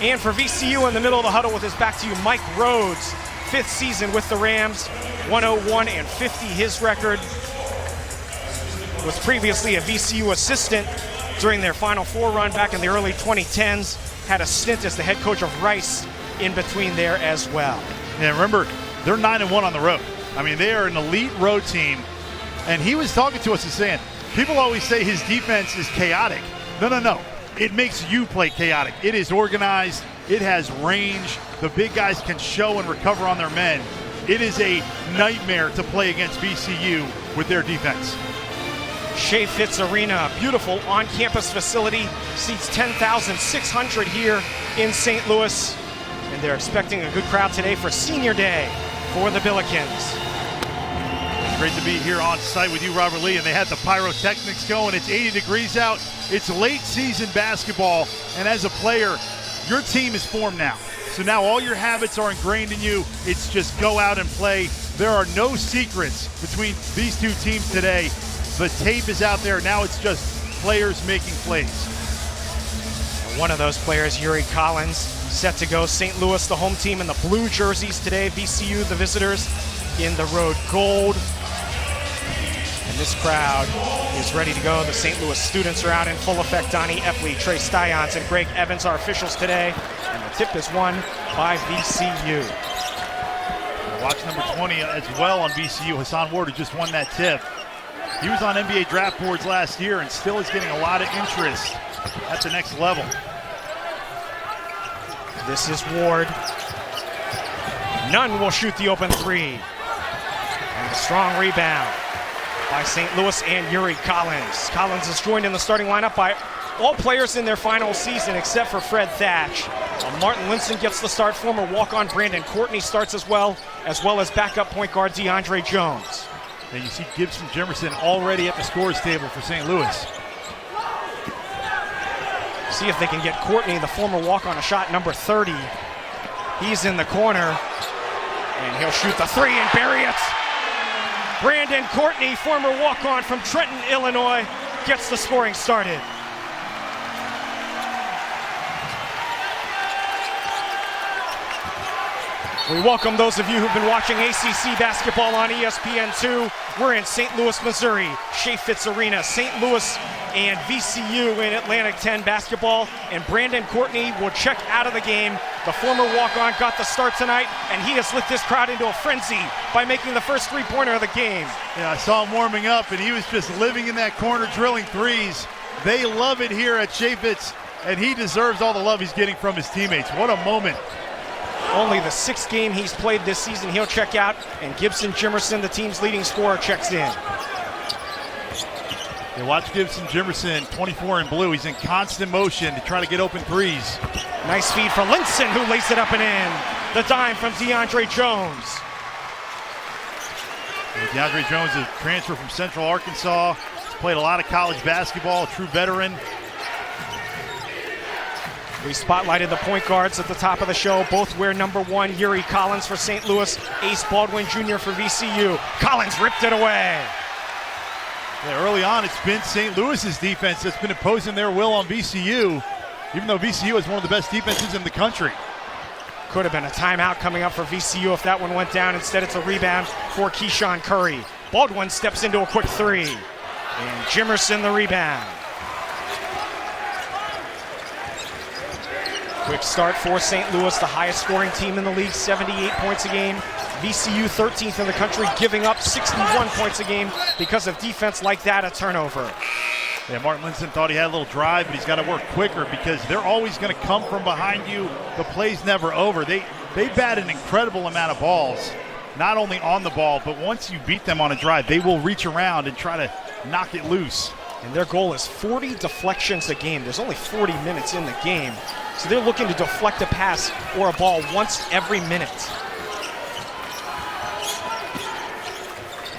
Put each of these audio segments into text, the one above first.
And for VCU in the middle of the huddle with his back to you, Mike Rhodes, 5th season with the Rams, 101-50 his record. Was previously a VCU assistant during their Final Four run back in the early 2010s. Had a stint as the head coach of Rice in between there as well. Yeah, remember, they're 9-1 on the road. I mean, they are an elite road team. And he was talking to us and saying, people always say his defense is chaotic. No. It makes you play chaotic. It is organized. It has range. The big guys can show and recover on their men. It is a nightmare to play against VCU with their defense. Shea Fitz Arena, beautiful on-campus facility, seats 10,600 here in St. Louis. And they're expecting a good crowd today for Senior Day for the Billikens. Great to be here on site with you, Robert Lee, and they had the pyrotechnics going. It's 80 degrees out. It's late season basketball, and as a player, your team is formed now. So now all your habits are ingrained in you. It's just go out and play. There are no secrets between these two teams today. The tape is out there. Now it's just players making plays. One of those players, Yuri Collins, set to go. St. Louis, the home team in the blue jerseys today. VCU, the visitors, in the road gold. And this crowd is ready to go. The St. Louis students are out in full effect. Donnie Epley, Trey Styons, and Greg Evans are officials today. And the tip is won by VCU. Watch number 20 as well on VCU. Hassan Ward, who just won that tip. He was on NBA draft boards last year and still is getting a lot of interest at the next level. This is Ward. Nunn will shoot the open three. And a strong rebound by St. Louis and Yuri Collins. Collins is joined in the starting lineup by all players in their final season except for Fred Thatch. Martin Linson gets the start. Former walk-on Brandon Courtney starts as well as backup point guard DeAndre Jones. And you see Gibson Jimerson already at the scores table for St. Louis. See if they can get Courtney, the former walk-on, a shot number 30. He's in the corner, and he'll shoot the three and bury it. Brandon Courtney, former walk-on from Trenton, Illinois, gets the scoring started. We welcome those of you who've been watching ACC basketball on ESPN2. We're in St. Louis, Missouri, Shea Fitz Arena. St. Louis and VCU in Atlantic 10 basketball. And Brandon Courtney will check out of the game. The former walk-on got the start tonight, and he has lit this crowd into a frenzy by making the first three-pointer of the game. Yeah, I saw him warming up, and he was just living in that corner, drilling threes. They love it here at Shea Fitz, and he deserves all the love he's getting from his teammates. What a moment. Only the 6th game he's played this season. He'll check out, and Gibson Jimerson, the team's leading scorer, checks in. Yeah, watch Gibson Jimerson, 24 in blue. He's in constant motion to try to get open threes. Nice feed for Linson, who lays it up and in. The dime from DeAndre Jones. Yeah, DeAndre Jones, a transfer from Central Arkansas. He's played a lot of college basketball, a true veteran. We spotlighted the point guards at the top of the show. Both wear number 1. Yuri Collins for St. Louis, Ace Baldwin Jr. for VCU. Collins ripped it away. Yeah, early on, it's been St. Louis's defense that's been imposing their will on VCU, even though VCU is one of the best defenses in the country. Could have been a timeout coming up for VCU if that one went down. Instead, it's a rebound for Keyshawn Curry. Baldwin steps into a quick three. And Jimerson the rebound. Quick start for St. Louis, the highest scoring team in the league, 78 points a game. VCU 13th in the country, giving up 61 points a game because of defense like that, a turnover. Yeah, Martin Linson thought he had a little drive, but he's got to work quicker because they're always going to come from behind you. The play's never over. They bat an incredible amount of balls, not only on the ball, but once you beat them on a drive, they will reach around and try to knock it loose. And their goal is 40 deflections a game. There's only 40 minutes in the game. So they're looking to deflect a pass or a ball once every minute.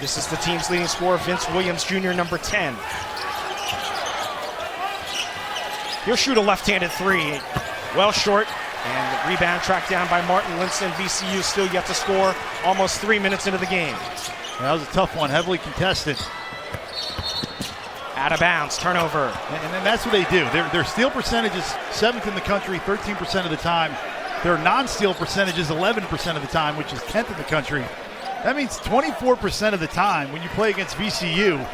This is the team's leading scorer, Vince Williams Jr., number 10. He'll shoot a left-handed three. Well short, and the rebound tracked down by Martin Linson. VCU still yet to score, almost 3 minutes into the game. That was a tough one, heavily contested. Out of bounds, turnover. And then that's what they do. Their steal percentage is 7th in the country, 13% of the time. Their non-steal percentage is 11% of the time, which is 10th in the country. That means 24% of the time when you play against VCU,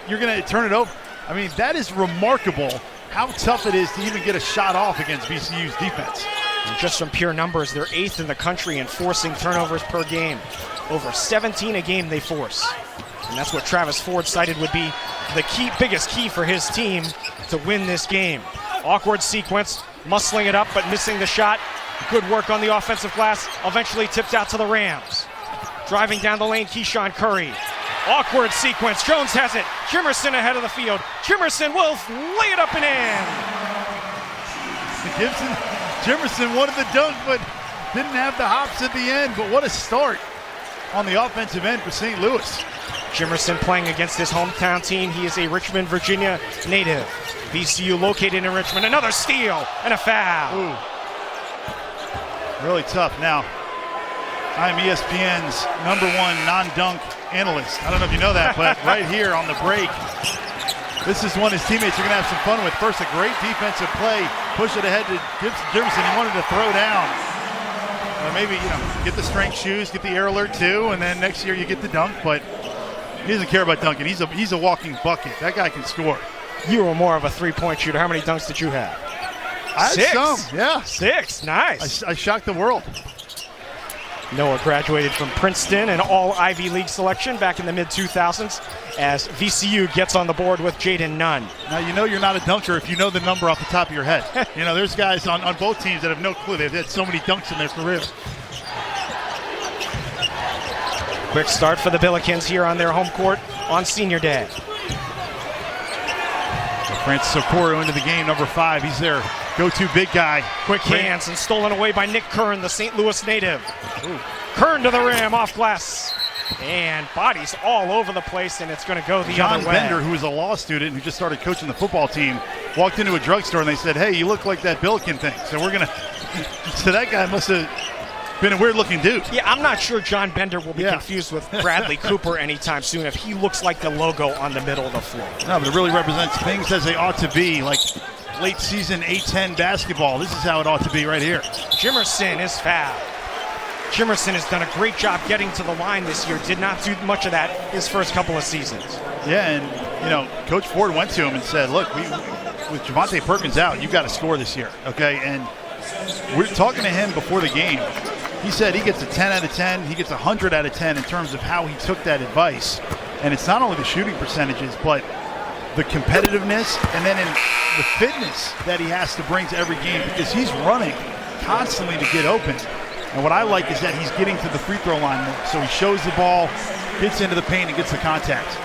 you're going to turn it over. I mean, that is remarkable how tough it is to even get a shot off against VCU's defense. And just from pure numbers, they're 8th in the country in forcing turnovers per game. Over 17 a game they force. And that's what Travis Ford cited would be the biggest key for his team to win this game. Awkward sequence, muscling it up but missing the shot. Good work on the offensive glass, eventually tipped out to the Rams. Driving down the lane, Keyshawn Curry. Awkward sequence, Jones has it. Jimerson ahead of the field. Jimerson will lay it up and in. Gibson Jimerson wanted the dunk, but didn't have the hops at the end. But what a start on the offensive end for St. Louis. Jimerson playing against his hometown team. He is a Richmond, Virginia native. VCU located in Richmond. Another steal and a foul. Ooh. Really tough. Now, I'm ESPN's #1 non-dunk analyst. I don't know if you know that, but right here on the break, this is one his teammates are going to have some fun with. First, a great defensive play. Push it ahead to Gibson Jimerson. He wanted to throw down. Maybe, get the strength shoes, get the air alert too, and then next year you get the dunk, but he doesn't care about dunking. He's a walking bucket. That guy can score. You were more of a three-point shooter. How many dunks did you have? I had 6. some, yeah. 6, nice. I shocked the world. Noah graduated from Princeton, an all-Ivy League selection back in the mid-2000s, as VCU gets on the board with Jaden Nunn. Now, you're not a dunker if you know the number off the top of your head. There's guys on both teams that have no clue. They've had so many dunks in their careers. Quick start for the Billikens here on their home court on Senior Day. Francis Okoro into the game, #5. He's their go-to big guy. Quick hands and stolen away by Nick Kern, the St. Louis native. Ooh. Kern to the rim, off glass. And bodies all over the place, and it's going to go the other way. John Bender, who is a law student who just started coaching the football team, walked into a drugstore and they said, "Hey, you look like that Billiken thing." So so that guy must have been a weird-looking dude. Yeah, I'm not sure John Bender will be confused with Bradley Cooper anytime soon if he looks like the logo on the middle of the floor. No, but it really represents things as they ought to be, like late season A-10 basketball. This is how it ought to be right here. Jimerson is fouled. Jimerson has done a great job getting to the line this year. Did not do much of that his first couple of seasons. Yeah, and Coach Ford went to him and said, "Look, with Javante Perkins out, you got to score this year, okay?" And we're talking to him before the game. He said he gets a 10 out of 10. He gets 100 out of 10 in terms of how he took that advice. And it's not only the shooting percentages, but the competitiveness and then in the fitness that he has to bring to every game, because he's running constantly to get open. And what I like is that he's getting to the free throw line more. So he shows the ball, gets into the paint, and gets the contact.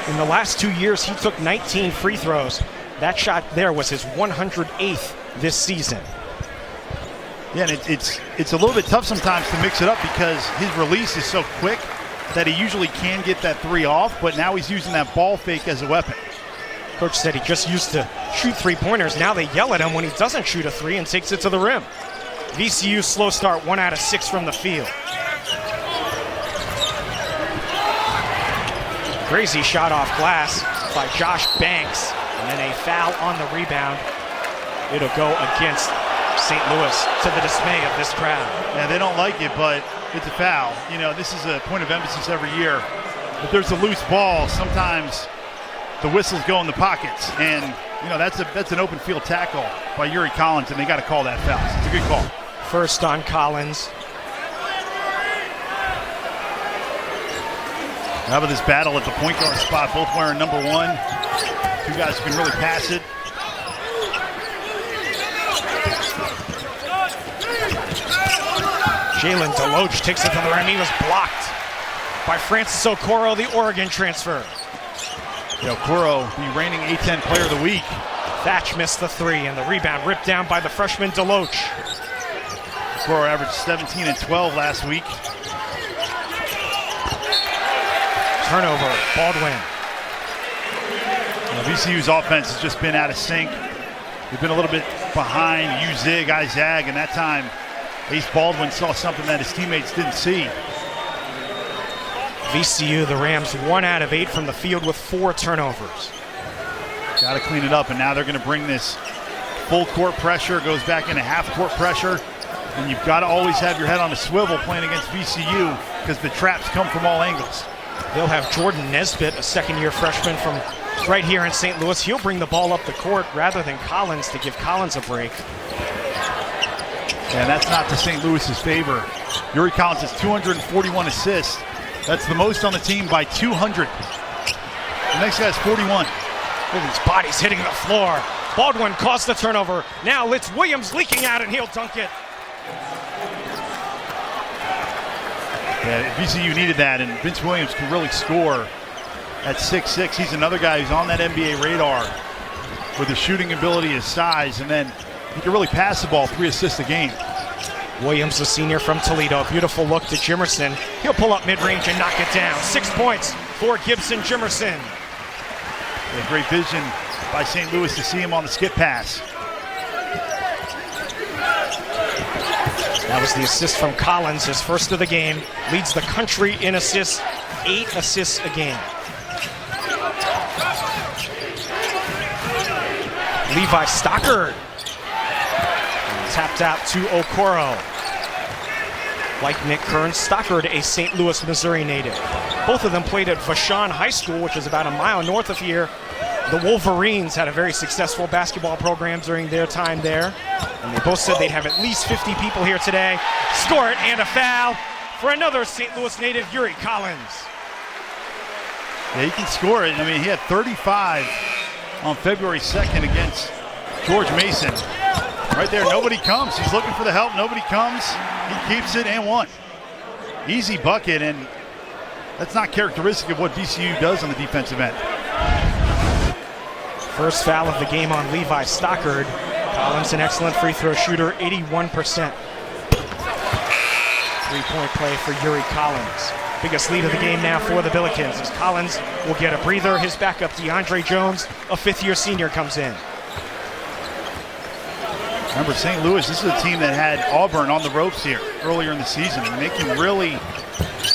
In the last 2 years, he took 19 free throws. That shot there was his 108th this season. Yeah, and it's a little bit tough sometimes to mix it up because his release is so quick that he usually can get that three off, but now he's using that ball fake as a weapon. Coach said he just used to shoot three-pointers. Now they yell at him when he doesn't shoot a three and takes it to the rim. VCU slow start, 1 out of 6 from the field. Crazy shot off glass by Josh Banks, and then a foul on the rebound. It'll go against St. Louis, to the dismay of this crowd. Yeah, they don't like it, but it's a foul. This is a point of emphasis every year. If there's a loose ball, sometimes the whistles go in the pockets, and that's an open field tackle by Yuri Collins, and they got to call that foul. It's a good call. First on Collins. How about this battle at the point guard spot? Both wearing #1. Two guys who can really pass it. Jalen Deloach takes it to the rim. He was blocked by Francis Okoro, the Oregon transfer. Okoro, the reigning A-10 player of the week. Thatch missed the three, and the rebound ripped down by the freshman Deloach. Okoro averaged 17 and 12 last week. Turnover, Baldwin. VCU's offense has just been out of sync. They've been a little bit behind. You zig, I zag, and that time Ace Baldwin saw something that his teammates didn't see. VCU, the Rams, 1 out of 8 from the field with 4 turnovers. Got to clean it up, and now they're going to bring this full court pressure, goes back into half court pressure, and you've got to always have your head on a swivel playing against VCU because the traps come from all angles. They'll have Jordan Nesbitt, a second-year freshman from right here in St. Louis. He'll bring the ball up the court rather than Collins to give Collins a break. And that's not to St. Louis's favor. Yuri Collins has 241 assists. That's the most on the team by 200. The next guy's 41. Look at these bodies hitting the floor. Baldwin caused the turnover. Now it's Williams leaking out, and he'll dunk it. Yeah, VCU needed that, and Vince Williams can really score at 6'6". He's another guy who's on that NBA radar with his shooting ability, his size, and then he can really pass the ball, 3 assists a game. Williams, the senior from Toledo. Beautiful look to Jimerson. He'll pull up mid-range and knock it down. 6 points for Gibson Jimerson. Yeah, great vision by St. Louis to see him on the skip pass. That was the assist from Collins, his first of the game. Leads the country in assists, 8 assists a game. Levi Stockard. Tapped out to Okoro. Like Nick Kern, Stockard, a St. Louis, Missouri native. Both of them played at Vashon High School, which is about a mile north of here. The Wolverines had a very successful basketball program during their time there. And they both said they'd have at least 50 people here today. Score it, and a foul for another St. Louis native, Yuri Collins. Yeah, he can score it. I mean, he had 35 on February 2nd against George Mason. Right there, nobody comes. He's looking for the help. Nobody comes. He keeps it and one. Easy bucket, and that's not characteristic of what VCU does on the defensive end. First foul of the game on Levi Stockard. Collins, an excellent free throw shooter, 81%. 3-point play for Yuri Collins. Biggest lead of the game now for the Billikens as Collins will get a breather. His backup, DeAndre Jones, a 5th-year senior, comes in. Remember, St. Louis, this is a team that had Auburn on the ropes here earlier in the season, and they can really,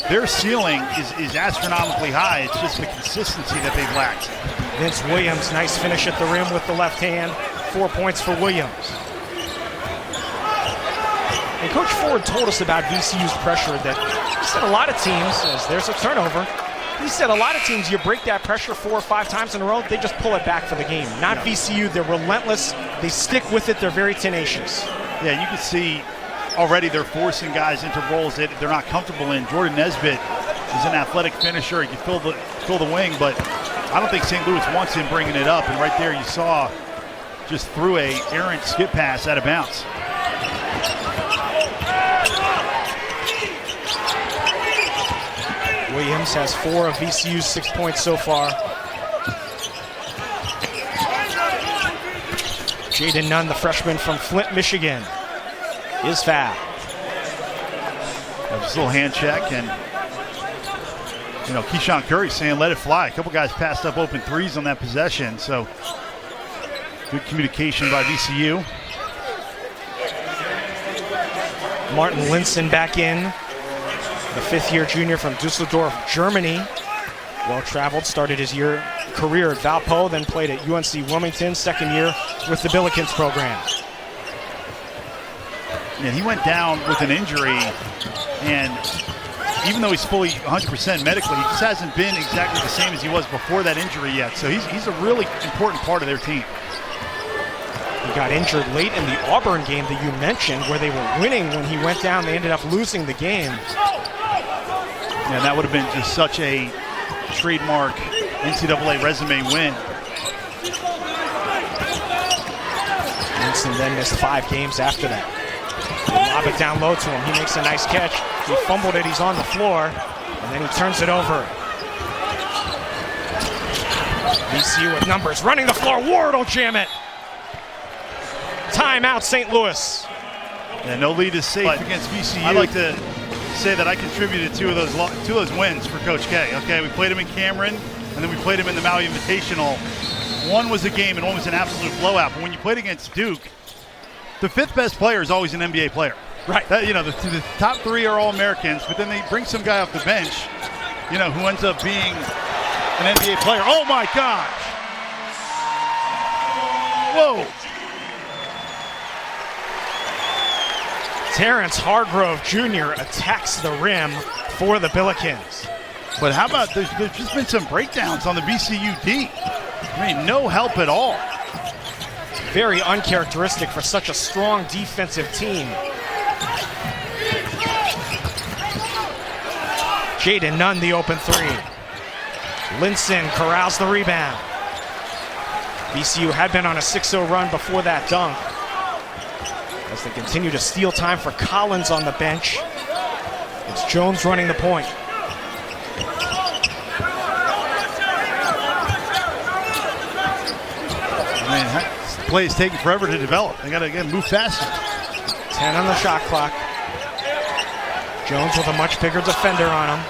their ceiling is astronomically high. It's just the consistency that they've lacked. Vince Williams, nice finish at the rim with the left hand. 4 points for Williams. And Coach Ford told us about VCU's pressure that he said a lot of teams, as there's a turnover, he said a lot of teams, you break that pressure 4 or 5 times in a row, they just pull it back for the game. Not VCU, they're relentless, they stick with it, they're very tenacious. Yeah, you can see already they're forcing guys into roles that they're not comfortable in. Jordan Nesbitt is an athletic finisher, he can fill the wing, but I don't think St. Louis wants him bringing it up, and right there you saw just threw a errant skip pass out of bounds. Williams has 4 of VCU's 6 points so far. Jaden Nunn, the freshman from Flint, Michigan, is fouled. Just a little hand check, and you know, Keyshawn Curry saying let it fly. A couple guys passed up open threes on that possession, so good communication by VCU. Martin Linson back in. The 5th-year junior from Dusseldorf, Germany. Well-traveled, started his career at Valpo, then played at UNC Wilmington, 2nd year with the Billikens program. And he went down with an injury, and even though he's fully 100% medically, he just hasn't been exactly the same as he was before that injury yet. So he's a really important part of their team. He got injured late in the Auburn game that you mentioned, where they were winning when he went down. They ended up losing the game. Yeah, that would have been just such a trademark NCAA resume win. Winston then missed 5 games after that. They lob it down low to him. He makes a nice catch. He fumbled it. He's on the floor. And then he turns it over. VCU with numbers. Running the floor. Ward will jam it. Timeout, St. Louis. Yeah, no lead is safe against VCU. I'd like to say that I contributed to those wins for Coach K. Okay, we played him in Cameron, and then we played him in the Maui Invitational. One was a game, and one was an absolute blowout. But when you played against Duke, the 5th best player is always an NBA player. Right. That, you know, the top 3 are All-Americans, but then they bring some guy off the bench, you know, who ends up being an NBA player. Oh my gosh! Whoa. Terrence Hargrove Jr. attacks the rim for the Billikens. But how about there's just been some breakdowns on the VCU D. I mean, no help at all. Very uncharacteristic for such a strong defensive team. Jaden Nunn, the open three. Linson corrals the rebound. VCU had been on a 6-0 run before that dunk. As they continue to steal time for Collins on the bench. It's Jones running the point. I mean, this play is taking forever to develop. They got to again move faster. 10 on the shot clock. Jones with a much bigger defender on him.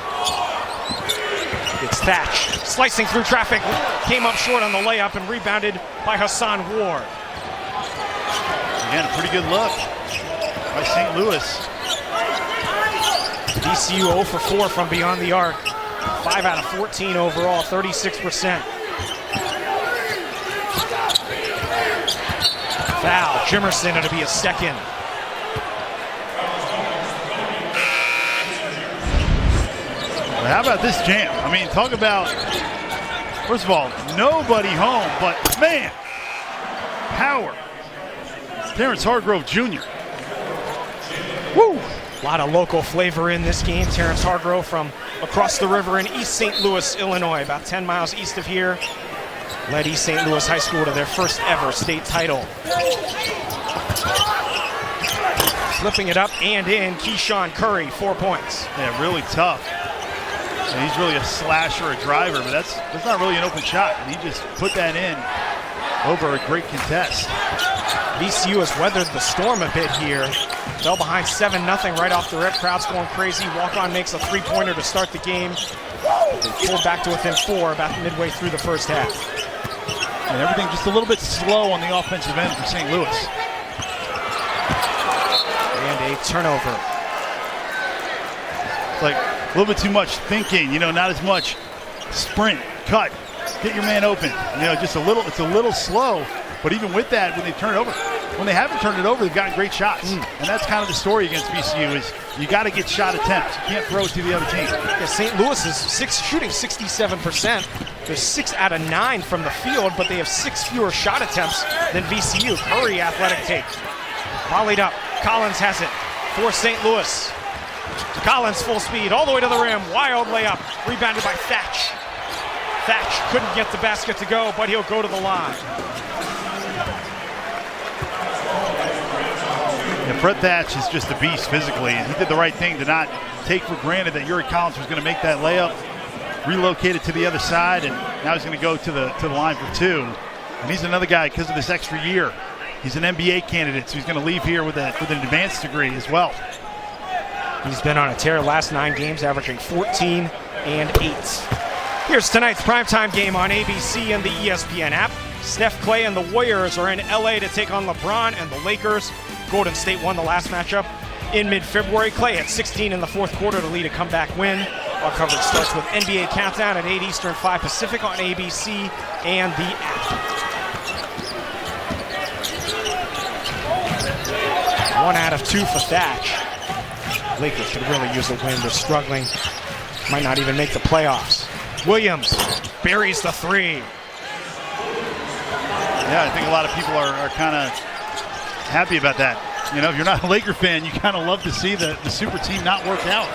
It's Thatch slicing through traffic. Came up short on the layup and rebounded by Hassan Ward. Again, a pretty good look by St. Louis. VCU 0 for 4 from beyond the arc. 5 out of 14 overall, 36%. Foul. Jimerson, it'll be a second. Well, how about this jam? I mean, talk about, first of all, nobody home, but man, power. Terrence Hargrove Jr. Woo! A lot of local flavor in this game. Terrence Hargrove from across the river in East St. Louis, Illinois, about 10 miles east of here. Led East St. Louis High School to their first ever state title. Flipping it up and in, Keyshawn Curry, 4 points. Yeah, really tough. And he's really a slasher, a driver, but that's not really an open shot. And he just put that in over a great contest. VCU has weathered the storm a bit here. Fell behind 7-0 right off the rip. Crowd's going crazy. Walk-on makes a three-pointer to start the game. They pulled back to within 4 about midway through the first half. And everything just a little bit slow on the offensive end for St. Louis. And a turnover. Like a little bit too much thinking, not as much sprint, cut, get your man open. Just it's a little slow. But even with that, when they turn it over, when they haven't turned it over, they've gotten great shots. And that's kind of the story against VCU is you got to get shot attempts. You can't throw it to the other team. Yeah, St. Louis is shooting 67%. They're 6 out of 9 from the field, but they have 6 fewer shot attempts than VCU. Curry athletic take. Volleyed up. Collins has it for St. Louis. Collins full speed all the way to the rim. Wild layup. Rebounded by Thatch. Thatch couldn't get the basket to go, but he'll go to the line. And Fred Thatch is just a beast physically, and he did the right thing to not take for granted that Yuri Collins was going to make that layup, relocated to the other side, and now he's going to go to the line for 2. And he's another guy because of this extra year. He's an NBA candidate, so he's going to leave here with an advanced degree as well. He's been on a tear last 9 games, averaging 14 and 8. Here's tonight's primetime game on ABC and the ESPN app. Steph, Clay, and the Warriors are in LA to take on LeBron and the Lakers. Golden State won the last matchup in mid-February. Clay at 16 in the fourth quarter to lead a comeback win. Our coverage starts with NBA Countdown at 8 Eastern, 5 Pacific on ABC and the app. 1 out of 2 for Thatch. Lakers could really use a win. They're struggling. Might not even make the playoffs. Williams buries the 3. Yeah, I think a lot of people are kind of happy about that. If you're not a Laker fan, you kind of love to see the super team not work out.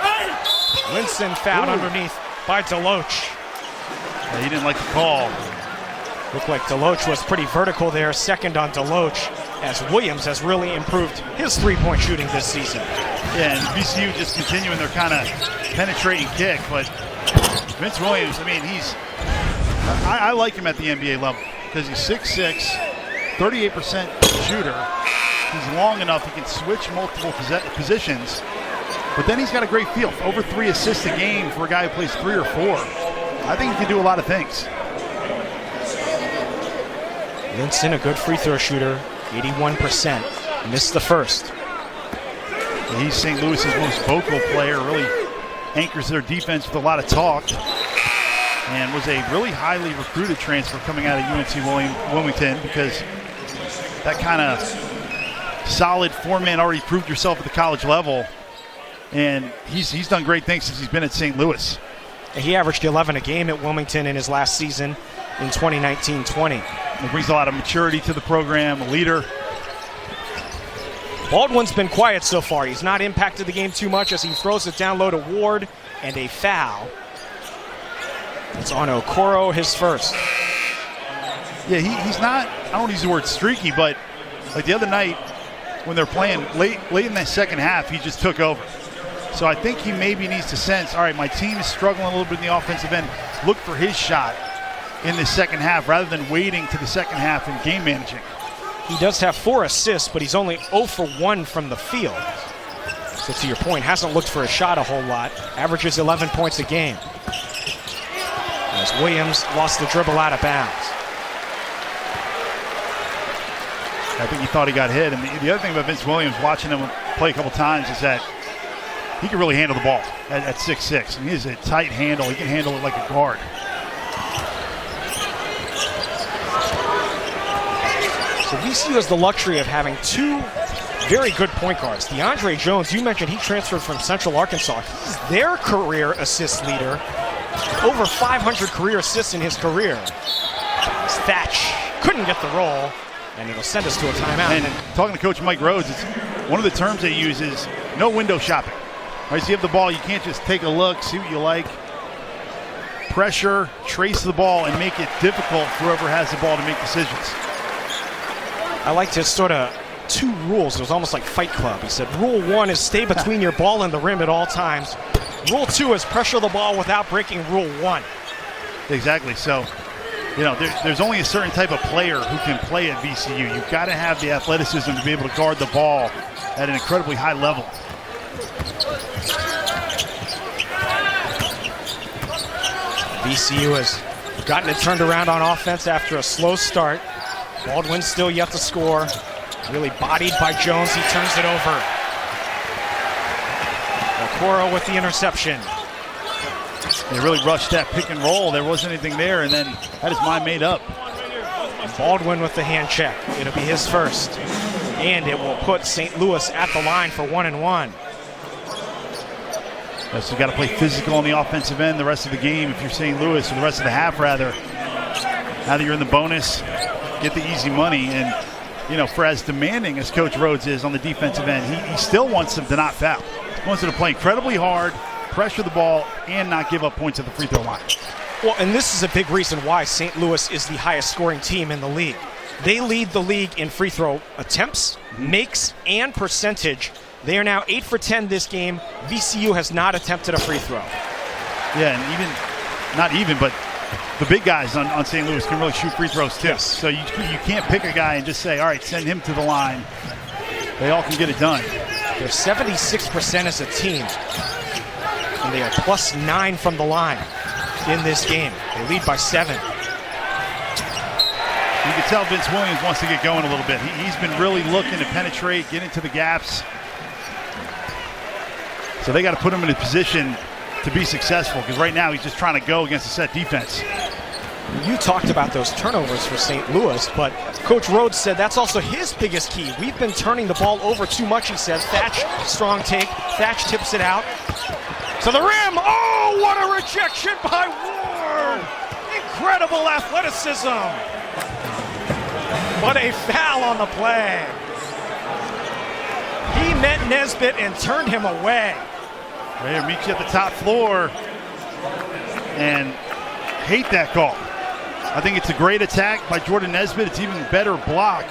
Linson fouled underneath by Deloach. Yeah, he didn't like the call. Looked like Deloach was pretty vertical there. Second on Deloach, as Williams has really improved his three-point shooting this season. Yeah, and VCU just continuing their kind of penetrating kick, but Vince Williams, I like him at the NBA level because he's 6'6", 38% shooter. He's long enough, he can switch multiple positions, but then he's got a great feel. Over 3 assists a game for a guy who plays 3 or 4. I think he can do a lot of things. Linson, a good free throw shooter, 81%. Missed the first. He's St. Louis's most vocal player, really anchors their defense with a lot of talk, and was a really highly recruited transfer coming out of UNC Wilmington because that kind of solid four-man, already proved yourself at the college level. And he's done great things since he's been at St. Louis. He averaged 11 a game at Wilmington in his last season in 2019-20. He brings a lot of maturity to the program, a leader. Baldwin's been quiet so far. He's not impacted the game too much as he throws it down low to Ward, and a foul. It's on Okoro, his first. Yeah, he's not, I don't use the word streaky, but like the other night when they're playing late in that second half, he just took over. So I think he maybe needs to sense, all right, my team is struggling a little bit in the offensive end. Look for his shot in the second half rather than waiting to the second half and game managing. He does have 4 assists, but he's only 0 for 1 from the field. So to your point, hasn't looked for a shot a whole lot. Averages 11 points a game. As Williams lost the dribble out of bounds. I think he thought he got hit. And the other thing about Vince Williams, watching him play a couple times, is that he can really handle the ball at 6'6". He has a tight handle. He can handle it like a guard. So VCU has the luxury of having 2 very good point guards. DeAndre Jones, you mentioned he transferred from Central Arkansas. He's their career assist leader. Over 500 career assists in his career. As Thatch couldn't get the roll, and it'll send us to a timeout. And talking to Coach Mike Rhodes, it's one of the terms they use is no window shopping. Right, so you have the ball, you can't just take a look, see what you like. Pressure, trace the ball, and make it difficult for whoever has the ball to make decisions. I liked his sort of 2 rules. It was almost like Fight Club. He said, rule 1 is stay between your ball and the rim at all times. Rule 2 is pressure the ball without breaking rule 1. Exactly. So, you know, there's only a certain type of player who can play at VCU. You've got to have the athleticism to be able to guard the ball at an incredibly high level. VCU has gotten it turned around on offense after a slow start. Baldwin still yet to score. Really bodied by Jones. He turns it over. Okoro with the interception. They really rushed that pick and roll. There wasn't anything there, and then had his mind made up. Baldwin with the hand check. It'll be his first. And it will put St. Louis at the line for 1-1. So you got to play physical on the offensive end the rest of the game if you're St. Louis, or the rest of the half rather. Now that you're in the bonus, get the easy money. And, you know, for as demanding as Coach Rhodes is on the defensive end, he still wants them to not foul. He wants them to play incredibly hard, pressure the ball, and not give up points at the free throw line. Well, and this is a big reason why St. Louis is the highest scoring team in the league. They lead the league in free throw attempts, makes, and percentage. They are now 8 for 10 this game. VCU has not attempted a free throw. Yeah, and but the big guys on St. Louis can really shoot free throws too. Yes. So you can't pick a guy and just say, all right, send him to the line. They all can get it done. They're 76% as a team. And they are +9 from the line in this game. They lead by 7. You can tell Vince Williams wants to get going a little bit. He's been really looking to penetrate, get into the gaps. So they got to put him in a position to be successful, because right now he's just trying to go against a set defense. You talked about those turnovers for St. Louis, but Coach Rhodes said that's also his biggest key. We've been turning the ball over too much, he said. Thatch, strong take. Thatch tips it out to the rim. Oh, what a rejection by Ward! Incredible athleticism. But a foul on the play. He met Nesbitt and turned him away. Right here, meet you at the top floor, and hate that call. I think it's a great attack by Jordan Nesbitt. It's even better block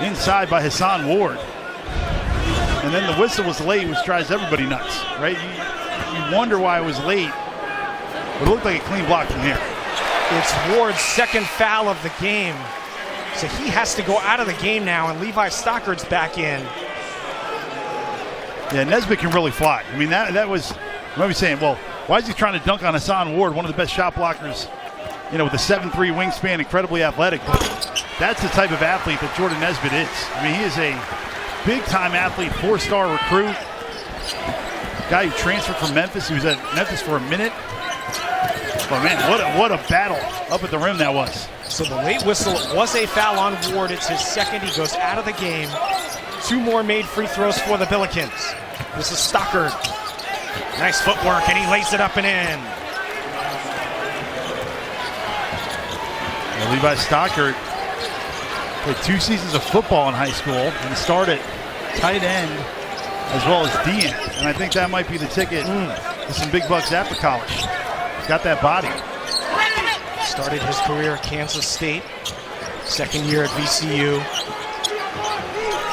inside by Hassan Ward. And then the whistle was late, which drives everybody nuts, right? You wonder why it was late, but it looked like a clean block from here. It's Ward's second foul of the game. So he has to go out of the game now, and Levi Stockard's back in. Yeah, Nesbitt can really fly. I mean, that was, I remember saying, well, why is he trying to dunk on Hassan Ward, one of the best shot blockers, you know, with a 7'3" wingspan, incredibly athletic. But that's the type of athlete that Jordan Nesbitt is. I mean, he is a big-time athlete, 4-star recruit, guy who transferred from Memphis. He was at Memphis for a minute. But man, what a battle up at the rim that was. So the late whistle was a foul on Ward. It's his second. He goes out of the game. 2 more made free throws for the Billikens. This is Stockard. Nice footwork, and he lays it up and in. Well, Levi Stockard played 2 seasons of football in high school and started tight end as well as D end. And I think that might be the ticket to some big bucks after college. He's got that body. Started his career at Kansas State. Second year at VCU.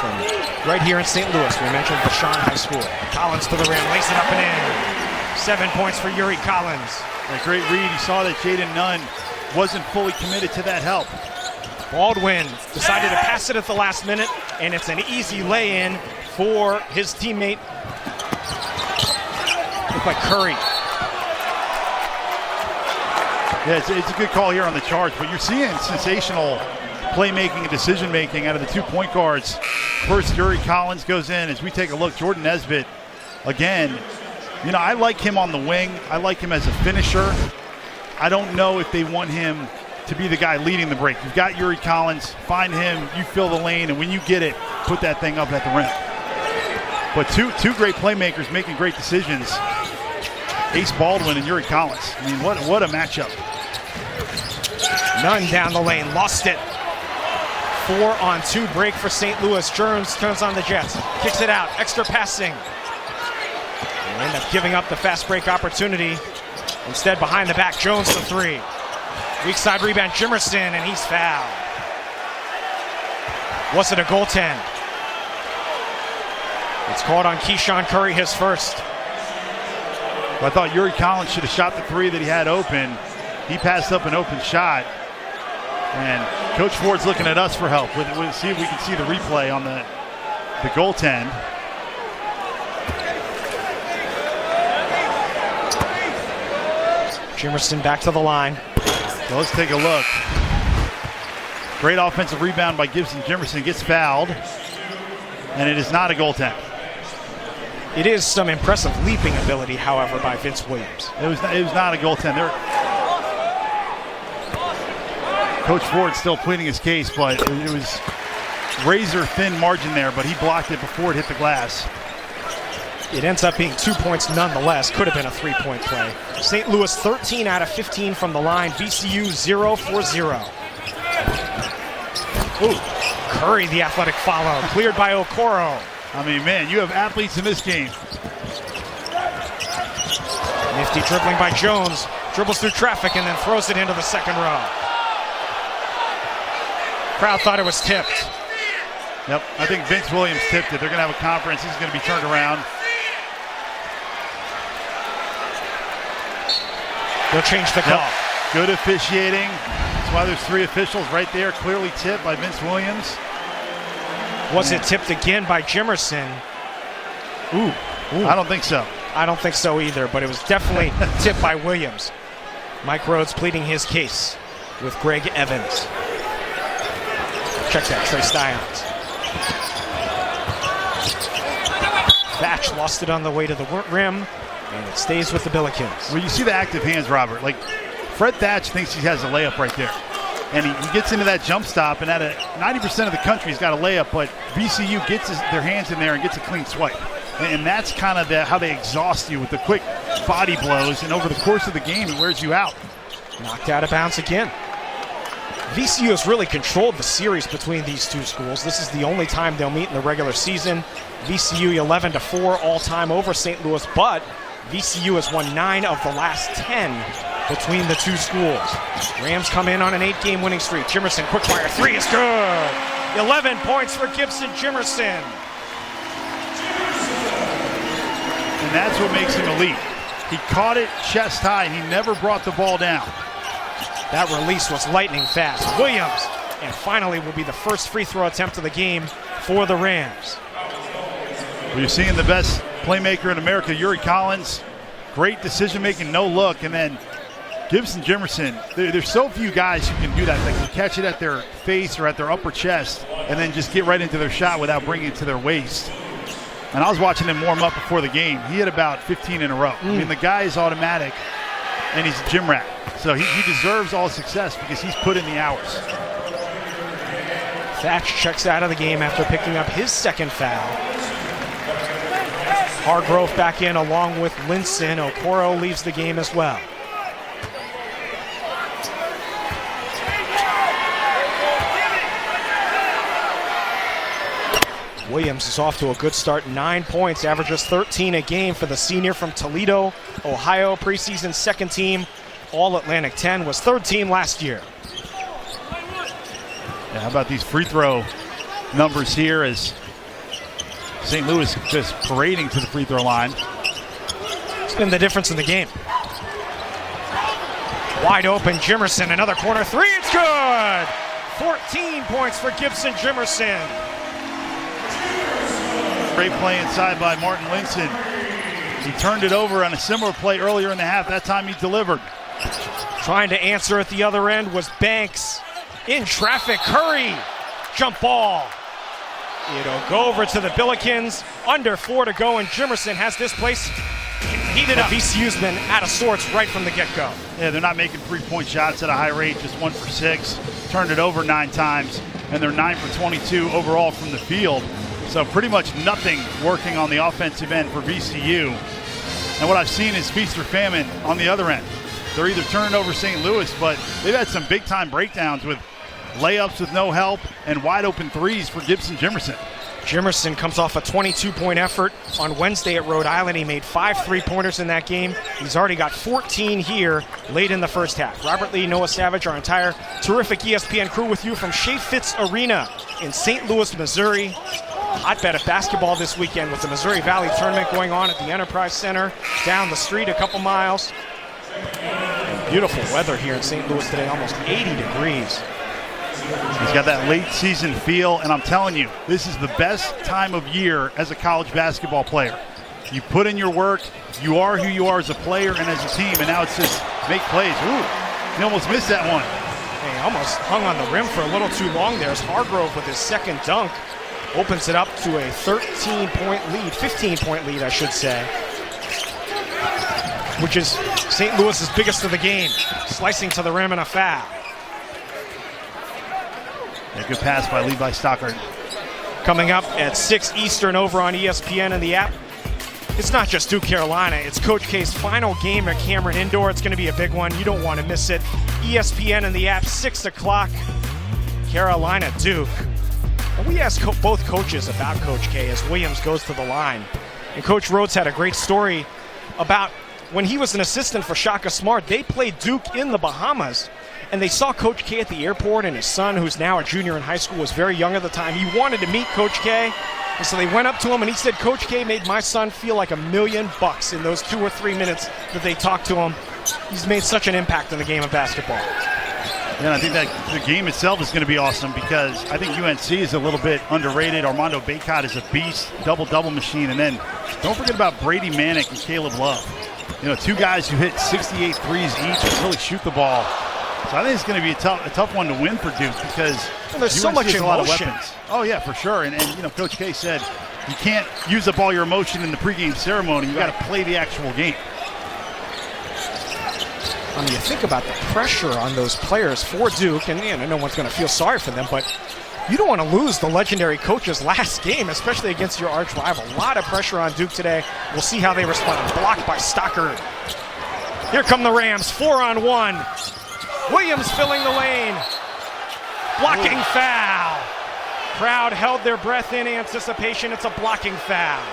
From right here in St. Louis, we mentioned Vashon High School. Collins to the rim, lays it up and in. 7 points for Yuri Collins. A great read. He saw that Jaden Nunn wasn't fully committed to that help. Baldwin decided to pass it at the last minute, and it's an easy lay-in for his teammate. Looked like Curry. Yeah, it's a good call here on the charge, but you're seeing sensational playmaking and decision-making out of the 2 point guards. First, Yuri Collins goes in. As we take a look, Jordan Nesbitt, again, you know, I like him on the wing. I like him as a finisher. I don't know if they want him to be the guy leading the break. You've got Yuri Collins. Find him. You fill the lane, and when you get it, put that thing up at the rim. But two great playmakers making great decisions. Ace Baldwin and Yuri Collins. I mean, what a matchup. Nunn down the lane, lost it. 4-on-2 break for St. Louis. Jones turns on the Jets, kicks it out, extra passing. They end up giving up the fast break opportunity. Instead, behind the back, Jones the 3. Weak side rebound, Jimerson, and he's fouled. Was it a goaltend? It's called on Keyshawn Curry, his first. I thought Yuri Collins should have shot the 3 that he had open. He passed up an open shot. And Coach Ford's looking at us for help. We'll see if we can see the replay on the goaltend. Jimerson back to the line. So let's take a look. Great offensive rebound by Gibson Jimerson. Gets fouled. And it is not a goaltend. It is some impressive leaping ability, however, by Vince Williams. It was not a goaltend. Coach Ford still pleading his case, but it was razor thin margin there, but he blocked it before it hit the glass. It ends up being 2 points nonetheless. Could have been a 3-point play. St. Louis 13 out of 15 from the line. VCU 0 for 0. Ooh, Curry the athletic follow. Cleared by Okoro. I mean, man, you have athletes in this game. Nifty dribbling by Jones. Dribbles through traffic and then throws it into the second row. Crowd thought it was tipped. Yep, I think Vince Williams tipped it. They're going to have a conference. He's going to be turned around. They'll change the call. Yep. Good officiating. That's why there's 3 officials right there, clearly tipped by Vince Williams. Was it tipped again by Jimerson? Ooh. I don't think so. I don't think so either, but it was definitely tipped by Williams. Mike Rhodes pleading his case with Greg Evans. Check that, Trey Styons. Thatch lost it on the way to the rim, and it stays with the Billikens. Well, you see the active hands, Robert. Like, Fred Thatch thinks he has a layup right there. And he gets into that jump stop, and 90% of the country's got a layup, but VCU gets their hands in there and gets a clean swipe. And that's kind of how they exhaust you with the quick body blows, and over the course of the game, it wears you out. Knocked out of bounds again. VCU has really controlled the series between these two schools. This is the only time they'll meet in the regular season. VCU 11-4 all-time over St. Louis, but VCU has won 9 of the last 10 between the two schools. Rams come in on an 8-game winning streak. Jimerson, quick fire 3 is good. 11 points for Gibson Jimerson. And that's what makes him elite. He caught it chest high, and he never brought the ball down. That release was lightning fast. Williams, and finally will be the first free throw attempt of the game for the Rams. Well, you're seeing the best playmaker in America, Yuri Collins. Great decision-making, no look. And then Gibson Jimerson. There's so few guys who can do that. They can catch it at their face or at their upper chest and then just get right into their shot without bringing it to their waist. And I was watching him warm up before the game. He hit about 15 in a row. I mean, the guy is automatic. and he's a gym rat. So he deserves all success because he's put in the hours. Thatch checks out of the game after picking up his second foul. Hargrove back in along with Linson. Okoro leaves the game as well. Williams is off to a good start, 9 points, averages 13 a game for the senior from Toledo, Ohio, preseason second team, All-Atlantic 10, was third team last year. Yeah, how about these free throw numbers here as St. Louis just parading to the free throw line. It's been the difference in the game. Wide open, Jimerson, another corner three, it's good! 14 points for Gibson Jimerson. Great play inside by Martin Linson. He turned it over on a similar play earlier in the half. That time he delivered. Trying to answer at the other end was Banks. In traffic, Curry. Jump ball. It'll go over to the Billikens. Under 4 to go, and Jimerson has this place heated up. VCU's been out of sorts right from the get-go. Yeah, they're not making three-point shots at a high rate, just 1 for 6. Turned it over 9 times, and they're 9 for 22 overall from the field. So pretty much nothing working on the offensive end for VCU. And what I've seen is feast or famine on the other end. They're either turning over St. Louis, but they've had some big-time breakdowns with layups with no help and wide-open threes for Gibson Jimerson. Jimerson comes off a 22-point effort on Wednesday at Rhode Island. He made 5 three-pointers in that game. He's already got 14 here late in the first half. Robert Lee, Noah Savage, our entire terrific ESPN crew with you from Shea Fitz Arena in St. Louis, Missouri. Hotbed of basketball this weekend with the Missouri Valley Tournament going on at the Enterprise Center down the street a couple miles. And beautiful weather here in St. Louis today, almost 80 degrees. He's got that late season feel, and I'm telling you, this is the best time of year as a college basketball player. You put in your work, you are who you are as a player and as a team, and now it's just make plays. Ooh, he almost missed that one. He almost hung on the rim for a little too long there as Hargrove with his second dunk opens it up to a 13-point lead, 15-point lead, I should say, which is St. Louis's biggest of the game, slicing to the rim and a foul. A good pass by Levi Stockard. Coming up at 6 Eastern over on ESPN and the app. It's not just Duke Carolina, it's Coach K's final game at Cameron Indoor. It's going to be a big one. You don't want to miss it. ESPN and the app, 6 o'clock. Carolina, Duke. And we asked both coaches about Coach K as Williams goes to the line. And Coach Rhodes had a great story about when he was an assistant for Shaka Smart. They played Duke in the Bahamas, and they saw Coach K at the airport, and his son, who's now a junior in high school, was very young at the time. He wanted to meet Coach K, and so they went up to him, and he said, Coach K made my son feel like $1 million in those 2 or 3 minutes that they talked to him. He's made such an impact in the game of basketball. Yeah, and I think that the game itself is going to be awesome because I think UNC is a little bit underrated. Armando Bacot is a beast, double-double machine. And then don't forget about Brady Manick and Caleb Love. You know, 2 guys who hit 68 threes each and really shoot the ball. So I think it's going to be a tough one to win for Duke because there's so much emotion. A lot of weapons. Oh, yeah, for sure. And you know, Coach K said you can't use up all your emotion in the pregame ceremony. You got to play the actual game. I mean, you think about the pressure on those players for Duke, and no one's going to feel sorry for them, but you don't want to lose the legendary coach's last game, especially against your arch rival. A lot of pressure on Duke today. We'll see how they respond. Blocked by Stockard. Here come the Rams, 4-on-1. Williams filling the lane. Blocking foul. Crowd held their breath in anticipation. It's a blocking foul.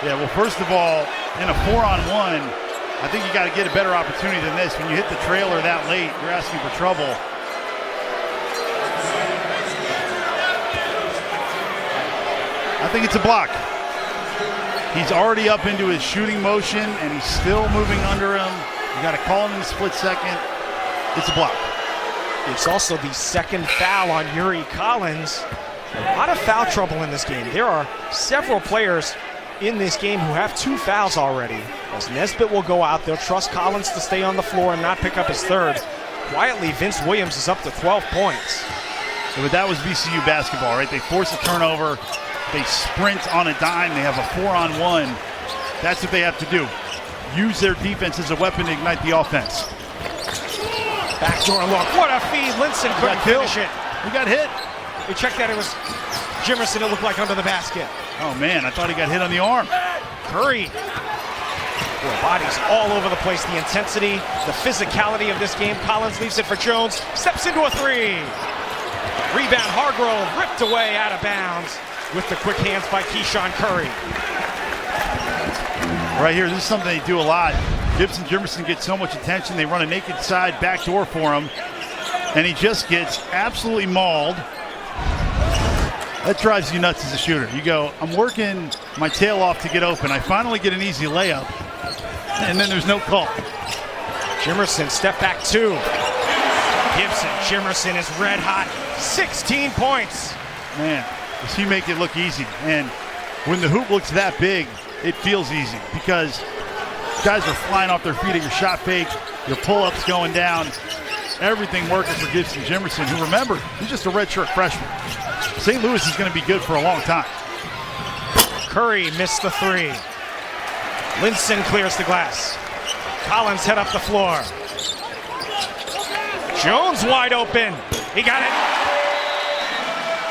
Yeah, well, first of all, in a 4-on-1, I think you got to get a better opportunity than this. When you hit the trailer that late, you're asking for trouble. I think it's a block. He's already up into his shooting motion, and he's still moving under him. You got to call him in a split second. It's a block. It's also the second foul on Yuri Collins. A lot of foul trouble in this game. There are several players in this game who have 2 fouls already. As Nesbitt will go out, they'll trust Collins to stay on the floor and not pick up his third. Quietly, Vince Williams is up to 12 points. So that was VCU basketball, right? They force a turnover. They sprint on a dime. They have a 4-on-1. That's what they have to do. use their defense as a weapon to ignite the offense. Backdoor look. What a feed. Linson couldn't finish it. He got hit. We checked that. It was Jimerson. It looked like under the basket. Oh, man. I thought he got hit on the arm. Curry. Boy, bodies all over the place. The intensity, the physicality of this game. Collins leaves it for Jones. Steps into a three. Rebound. Hargrove ripped away out of bounds with the quick hands by Keyshawn Curry. Right here, this is something they do a lot. Gibson Jimerson gets so much attention. They run a naked side backdoor for him, and he just gets absolutely mauled. That drives you nuts as a shooter. You go, I'm working my tail off to get open. I finally get an easy layup, and then there's no call. Jimerson, step back two. Gibson Jimerson is red hot. 16 points. Man, does he make it look easy? And when the hoop looks that big, it feels easy because guys are flying off their feet at your shot fake, your pull-ups going down, everything working for Gibson Jimerson, who, remember, he's just a redshirt freshman. St. Louis is going to be good for a long time. Curry missed the three. Linson clears the glass. Collins head up the floor. Jones wide open. He got it.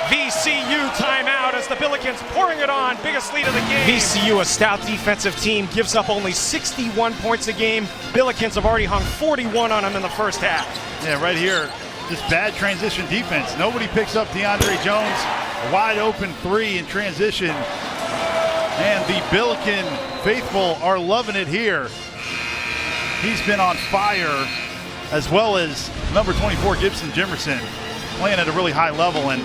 VCU timeout as the Billikens pouring it on. Biggest lead of the game. VCU, a stout defensive team, gives up only 61 points a game. Billikens have already hung 41 on them in the first half. Yeah, right here, just bad transition defense. Nobody picks up DeAndre Jones. A wide open three in transition. And the Billiken faithful are loving it here. He's been on fire, as well as number 24, Gibson Jimerson, playing at a really high level. And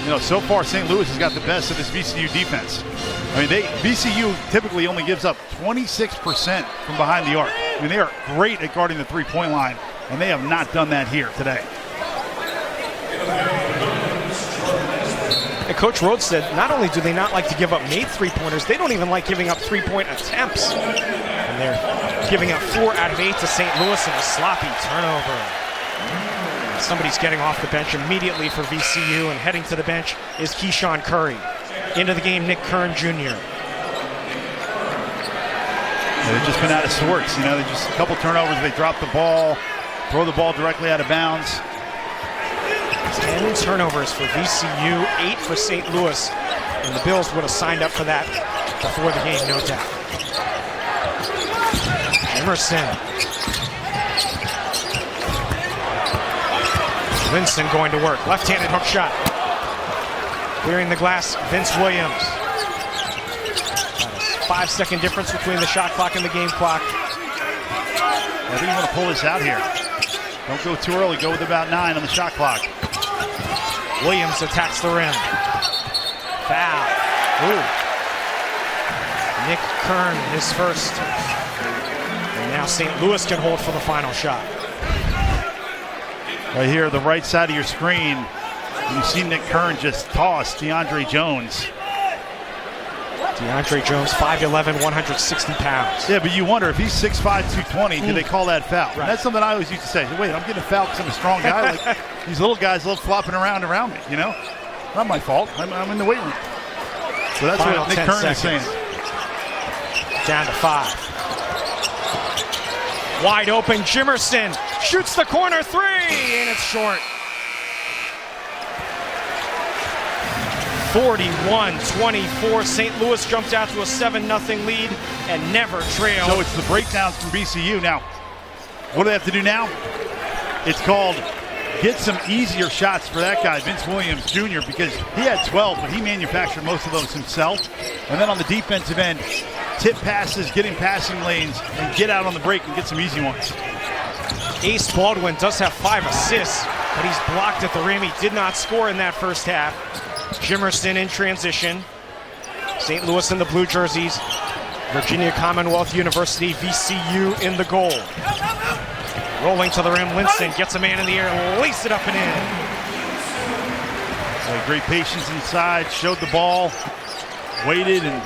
you know, so far St. Louis has got the best of this VCU defense. I mean, VCU typically only gives up 26% from behind the arc. I mean, they are great at guarding the three-point line, and they have not done that here today. And Coach Rhodes said not only do they not like to give up made three-pointers, they don't even like giving up three-point attempts. And they're giving up 4 out of 8 to St. Louis in a sloppy turnover. Somebody's getting off the bench immediately for VCU, and heading to the bench is Keyshawn Curry. Into the game, Nick Kern Jr. They've just been out of sorts. You know, they just a couple turnovers. They drop the ball, throw the ball directly out of bounds. 10 turnovers for VCU, 8 for St. Louis. And the Bills would have signed up for that before the game, no doubt. Jimerson. Linson going to work. Left-handed hook shot. Clearing the glass, Vince Williams. About a 5-second difference between the shot clock and the game clock. I think you want to pull this out here. Don't go too early. Go with about 9 on the shot clock. Williams attacks the rim. Foul. Ooh. Nick Kern, his first. And now St. Louis can hold for the final shot. Right here, the right side of your screen, you see Nick Kern just toss DeAndre Jones. DeAndre Jones, 5'11", 160 pounds. Yeah, but you wonder if he's 6'5", 220, do they call that foul? Right. That's something I always used to say. Wait, I'm getting a foul because I'm a strong guy. Like, these little guys love flopping around me, you know? Not my fault. I'm in the weight room. So that's Final what Nick 10 Kern seconds. is saying. Down to 5. Wide open, Jimerson shoots the corner three, and it's short. 41-24. St. Louis jumped out to a 7-0 lead and never trailed. So it's the breakdowns from VCU. Now, what do they have to do now? It's called get some easier shots for that guy, Vince Williams Jr., because he had 12, but he manufactured most of those himself. And then on the defensive end, tip passes, get in passing lanes, and get out on the break and get some easy ones. Ace Baldwin does have 5 assists, but he's blocked at the rim. He did not score in that first half. Jimerson in transition. St. Louis in the blue jerseys. Virginia Commonwealth University, VCU in the goal. Rolling to the rim, Linson gets a man in the air, lace it up and in. So great patience inside, showed the ball, waited, and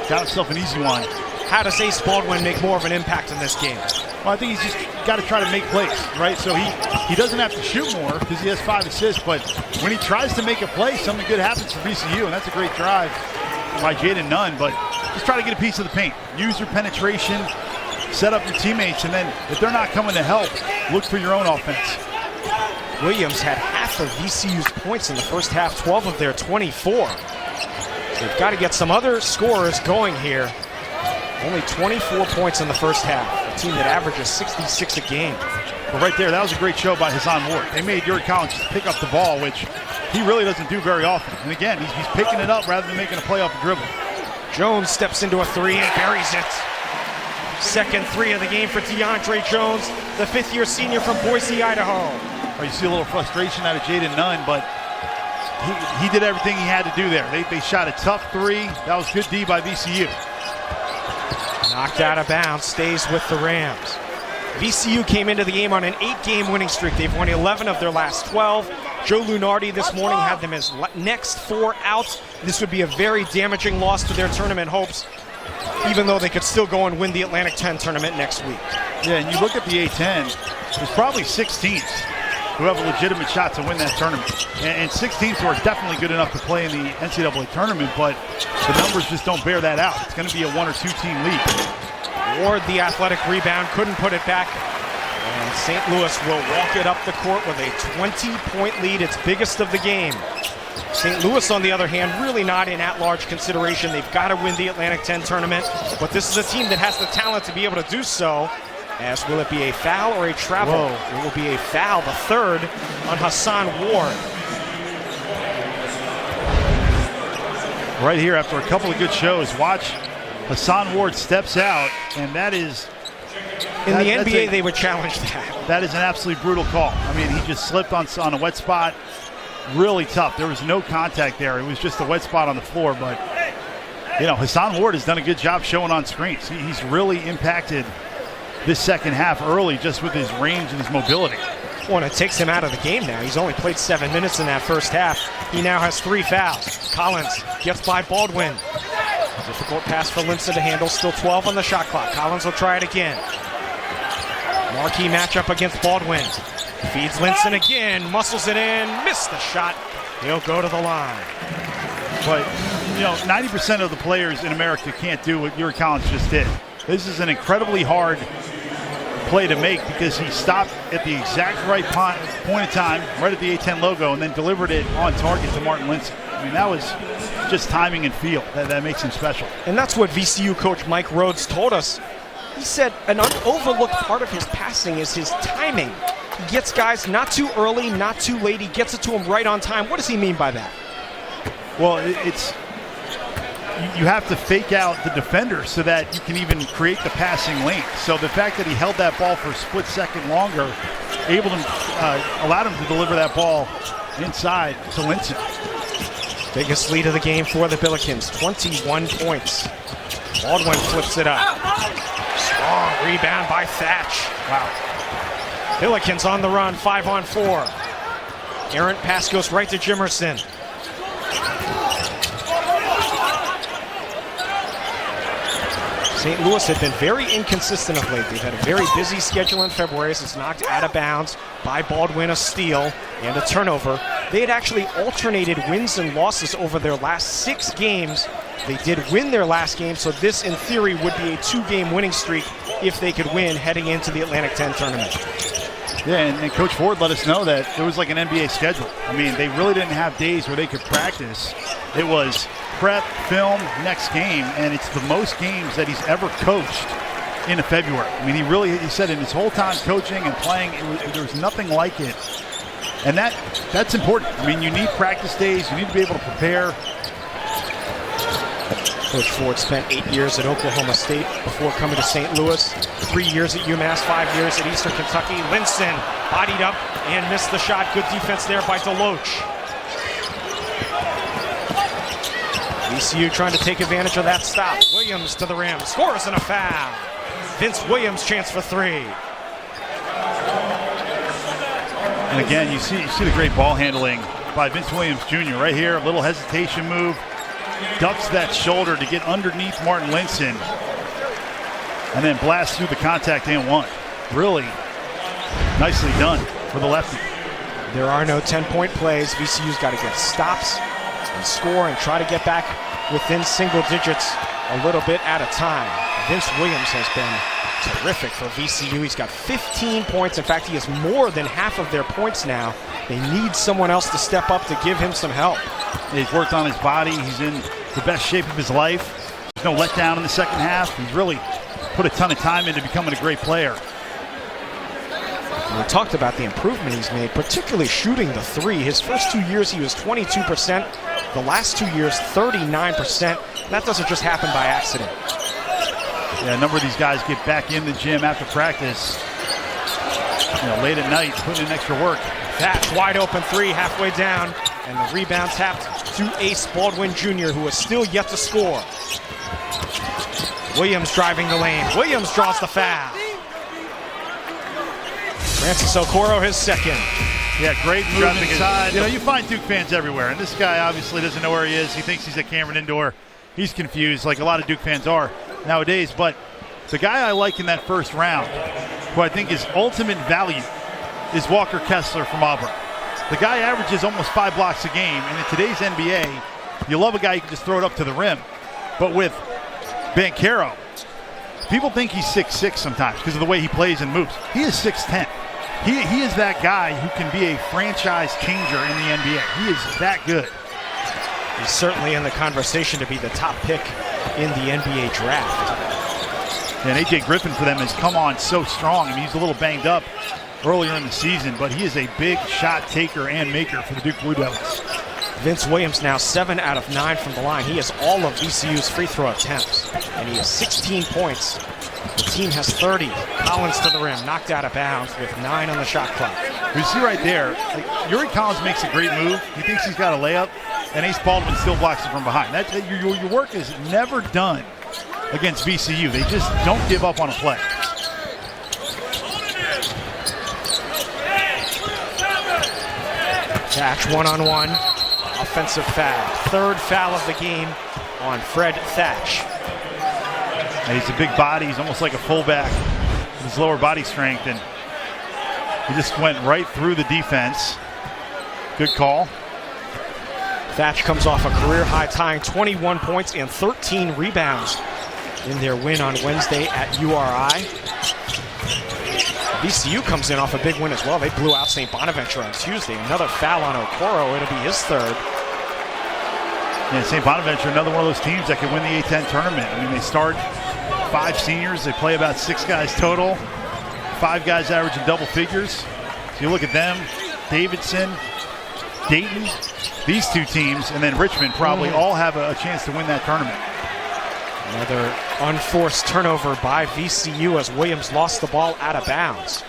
got himself an easy one. How does Ace Baldwin make more of an impact in this game? Well, I think he's just got to try to make plays, right? So he doesn't have to shoot more because he has 5 assists, but when he tries to make a play, something good happens for VCU, and that's a great drive by Jaden Nunn, but just try to get a piece of the paint. Use your penetration, set up your teammates, and then if they're not coming to help, look for your own offense. Williams had half of VCU's points in the first half, 12 of their 24. They've got to get some other scorers going here. Only 24 points in the first half. A team that averages 66 a game. But right there, that was a great show by Hassan Ward. They made Yuri Collins just pick up the ball, which he really doesn't do very often. And again, he's picking it up rather than making a play off the dribble. Jones steps into a three and buries it. Second three of the game for DeAndre Jones, the fifth-year senior from Boise, Idaho. You see a little frustration out of Jaden Nunn, but he did everything he had to do there. They shot a tough three. That was good D by VCU. Knocked out of bounds, stays with the Rams. VCU came into the game on an 8-game winning streak. They've won 11 of their last 12. Joe Lunardi this morning had them as next 4 out. This would be a very damaging loss to their tournament hopes, even though they could still go and win the Atlantic 10 tournament next week. Yeah, and you look at the A10, there's probably 6 teams who have a legitimate shot to win that tournament. And 6 teams who are definitely good enough to play in the NCAA tournament, but the numbers just don't bear that out. It's going to be a 1 or 2 team league. Ward, the athletic rebound, couldn't put it back. And St. Louis will walk it up the court with a 20-point lead, its biggest of the game. St. Louis, on the other hand, really not in at-large consideration. They've got to win the Atlantic 10 tournament, but this is a team that has the talent to be able to do so. As will it be a foul or a travel? Whoa. It will be a foul, the third on Hassan Ward. Right here, after a couple of good shows, watch Hassan Ward steps out, and that is... In the NBA, they would challenge that. That is an absolutely brutal call. I mean, he just slipped on a wet spot. Really tough. There was no contact there. It was just a wet spot on the floor, but, you know, Hassan Ward has done a good job showing on screens. He's really impacted this second half early just with his range and his mobility. Well, and it takes him out of the game now. He's only played 7 minutes in that first half. He now has 3 fouls. Collins gets by Baldwin. Difficult pass for Linson to handle. Still 12 on the shot clock. Collins will try it again. Marquee matchup against Baldwin. Feeds Linson again. Muscles it in. Missed the shot. He'll go to the line. But, you know, 90% of the players in America can't do what Yuri Collins just did. This is an incredibly hard play to make because he stopped at the exact right point in time, right at the A10 logo, and then delivered it on target to Martin Linson. I mean, that was just timing and feel that makes him special. And that's what VCU coach Mike Rhodes told us. He said an overlooked part of his passing is his timing. He gets guys not too early, not too late. He gets it to them right on time. What does he mean by that? Well, you have to fake out the defender so that you can even create the passing lane. So the fact that he held that ball for a split second longer allowed him to deliver that ball inside to Linson. Biggest lead of the game for the Billikens, 21 points. Baldwin flips it up. Strong rebound by Thatch. Wow. Billikens on the run, 5-on-4. Errant pass goes right to Jimerson. St. Louis had been very inconsistent of late. They've had a very busy schedule in February. It's knocked out of bounds by Baldwin, a steal and a turnover. They had actually alternated wins and losses over their last 6 games. They did win their last game, so this, in theory, would be a 2-game winning streak if they could win heading into the Atlantic 10 tournament. Yeah, and Coach Ford let us know that it was like an NBA schedule. I mean, they really didn't have days where they could practice. It was prep, film, next game, and it's the most games that he's ever coached in February. I mean, he said in his whole time coaching and playing, there was nothing like it. And that's important. I mean, you need practice days. You need to be able to prepare. Coach Ford spent 8 years at Oklahoma State before coming to St. Louis. 3 years at UMass, 5 years at Eastern Kentucky. Linson bodied up and missed the shot. Good defense there by Deloach. VCU trying to take advantage of that stop. Williams to the rim, scores and a foul. Vince Williams chance for 3. And again, you see the great ball handling by Vince Williams Jr. right here. A little hesitation move, ducks that shoulder to get underneath Martin Linson, and then blasts through the contact and one. Really nicely done for the lefty. There are no 10-point plays. VCU's got to get stops and score and try to get back within single digits a little bit at a time. Vince Williams has been terrific for VCU. He's got 15 points. In fact, he has more than half of their points now. They need someone else to step up to give him some help. He's worked on his body. He's in the best shape of his life. There's no letdown in the second half. He's really put a ton of time into becoming a great player. And we talked about the improvement he's made, particularly shooting the three. His first 2 years, he was 22%. The last 2 years, 39%. That doesn't just happen by accident. Yeah, a number of these guys get back in the gym after practice, late at night, putting in extra work. That's wide open three, halfway down, and the rebound tapped to Ace Baldwin Jr., who is still yet to score. Williams driving the lane. Williams draws the foul. Francis Okoro, his second. Yeah, great move inside. You find Duke fans everywhere, and this guy obviously doesn't know where he is. He thinks he's at Cameron Indoor. He's confused, like a lot of Duke fans are nowadays. But the guy I liked in that first round, who I think is ultimate value, is Walker Kessler from Auburn. The guy averages almost 5 blocks a game, and in today's NBA, you love a guy who can just throw it up to the rim. But with Banchero, people think he's 6'6" sometimes because of the way he plays and moves. He is 6'10". He is that guy who can be a franchise changer in the NBA. He is that good. He's certainly in the conversation to be the top pick in the NBA draft. And A.J. Griffin for them has come on so strong. I mean, he's a little banged up earlier in the season, but he is a big shot taker and maker for the Duke Blue Devils. Vince Williams now 7 out of 9 from the line. He has all of VCU's free throw attempts, and he has 16 points. The team has 30. Collins to the rim, knocked out of bounds with 9 on the shot clock. You see right there, Yuri Collins makes a great move. He thinks he's got a layup, and Ace Baldwin still blocks it from behind. Your work is never done against VCU. They just don't give up on a play. Thatch one-on-one, offensive foul. Third foul of the game on Fred Thatch. And he's a big body. He's almost like a fullback with his lower body strength, and he just went right through the defense. Good call. Thatch comes off a career-high tying 21 points and 13 rebounds in their win on Wednesday at URI. VCU comes in off a big win as well. They blew out St. Bonaventure on Tuesday. Another foul on Okoro. It'll be his third. And St. Bonaventure, another one of those teams that can win the A-10 tournament. I mean, they start 5 seniors. They play about 6 guys total. 5 guys averaging double figures. So you look at them, Davidson, Dayton, these 2 teams, and then Richmond probably all have a chance to win that tournament. Another unforced turnover by VCU as Williams lost the ball out of bounds.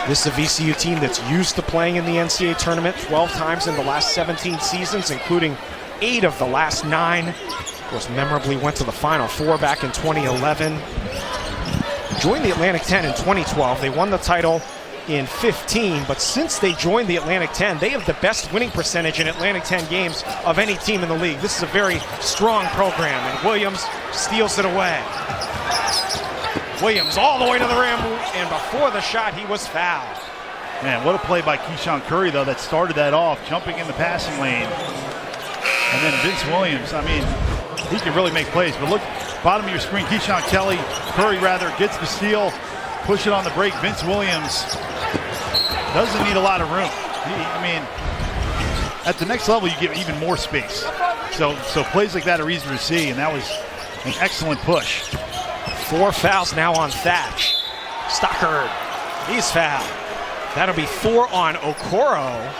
This is a VCU team that's used to playing in the NCAA tournament 12 times in the last 17 seasons, including 8 of the last 9. Of course, memorably went to the Final Four back in 2011. Joined the Atlantic 10 in 2012. They won the title in 15, but since they joined the Atlantic 10, they have the best winning percentage in Atlantic 10 games of any team in the league. This is a very strong program, and Williams steals it away. Williams all the way to the rim, and before the shot, he was fouled. Man, what a play by Keyshawn Curry, though, that started that off, jumping in the passing lane. And then Vince Williams, I mean, he can really make plays, but look, bottom of your screen, Keyshawn Curry gets the steal, push it on the break. Vince Williams doesn't need a lot of room. I mean, at the next level, you get even more space. So plays like that are easier to see, and that was an excellent push. 4 fouls now on Thatch. Stockard, he's fouled. That'll be 4 on Okoro.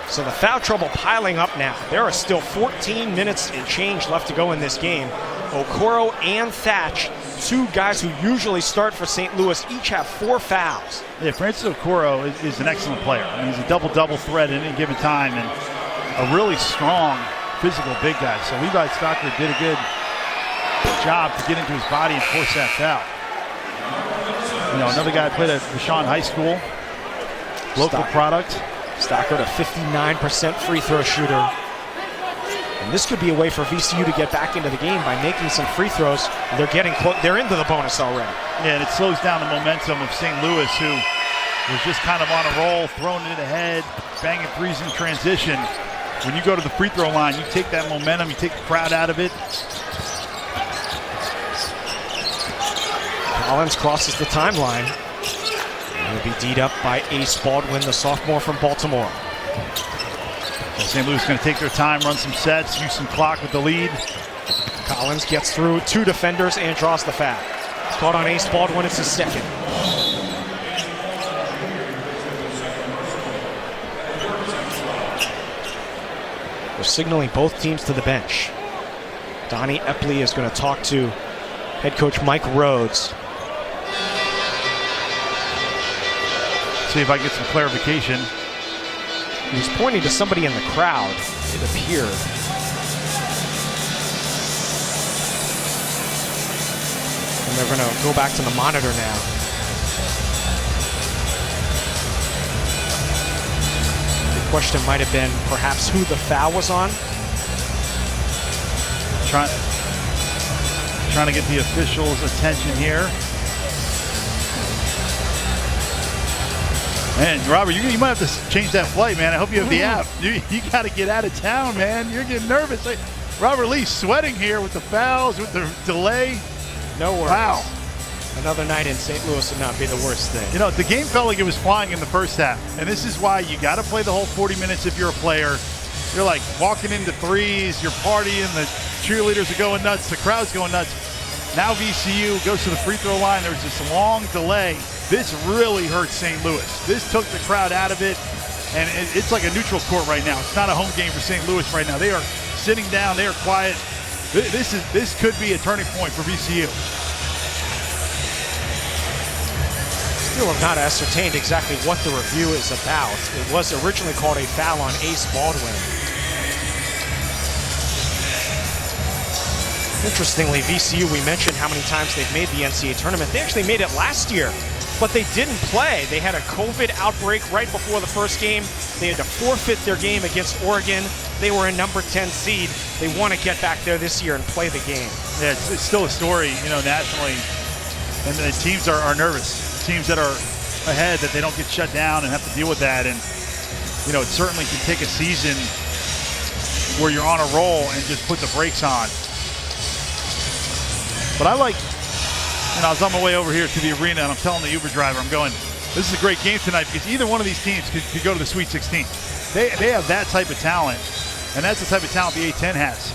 So the foul trouble piling up now. There are still 14 minutes and change left to go in this game. Okoro and Thatch, 2 guys who usually start for St. Louis, each have 4 fouls. Yeah, Francis Okoro is an excellent player. I mean, he's a double-double threat at any given time, and a really strong physical big guy. So Levi Stockard did a good job to get into his body and force that foul. Another guy played at Vashon High School, local product. Stockard, a 59% free throw shooter. And this could be a way for VCU to get back into the game by making some free throws. They're getting close. They're into the bonus already. Yeah, and it slows down the momentum of St. Louis, who was just kind of on a roll, throwing it ahead, banging threes in transition. When you go to the free throw line, you take that momentum, you take the crowd out of it. Collins crosses the timeline. He'll be D'd up by Ace Baldwin, the sophomore from Baltimore. St. Louis going to take their time, run some sets, use some clock with the lead. Collins gets through 2 defenders and draws the foul. Caught on Ace Baldwin, it's his second. They're signaling both teams to the bench. Donnie Epley is going to talk to head coach Mike Rhodes. See if I get some clarification. He was pointing to somebody in the crowd, it appeared. And they're going to go back to the monitor now. The question might have been perhaps who the foul was on. Trying to get the officials' attention here. Man, Robert, you might have to change that flight, man. I hope you have the app. You got to get out of town, man. You're getting nervous. Robert Lee's sweating here with the fouls, with the delay. No worries. Wow. Another night in St. Louis would not be the worst thing. You know, the game felt like it was flying in the first half. And this is why you got to play the whole 40 minutes if you're a player. You're like walking into threes, you're partying, the cheerleaders are going nuts, the crowd's going nuts. Now VCU goes to the free throw line. There's this long delay. This really hurt St. Louis. This took the crowd out of it, and it's like a neutral court right now. It's not a home game for St. Louis right now. They are sitting down. They are quiet. This could be a turning point for VCU. Still have not ascertained exactly what the review is about. It was originally called a foul on Ace Baldwin. Interestingly, VCU, we mentioned how many times they've made the NCAA tournament. They actually made it last year, but they didn't play. They had a COVID outbreak right before the first game. They had to forfeit their game against Oregon. They were a number 10 seed. They want to get back there this year and play the game. Yeah, it's still a story, you know, nationally. And the teams are nervous. Teams that are ahead, that they don't get shut down and have to deal with that. And, you know, it certainly can take a season where you're on a roll and just put the brakes on. But I like, and I was on my way over here to the arena, and I'm telling the Uber driver, I'm going, this is a great game tonight because either one of these teams could go to the Sweet 16. They have that type of talent, and that's the type of talent the A-10 has.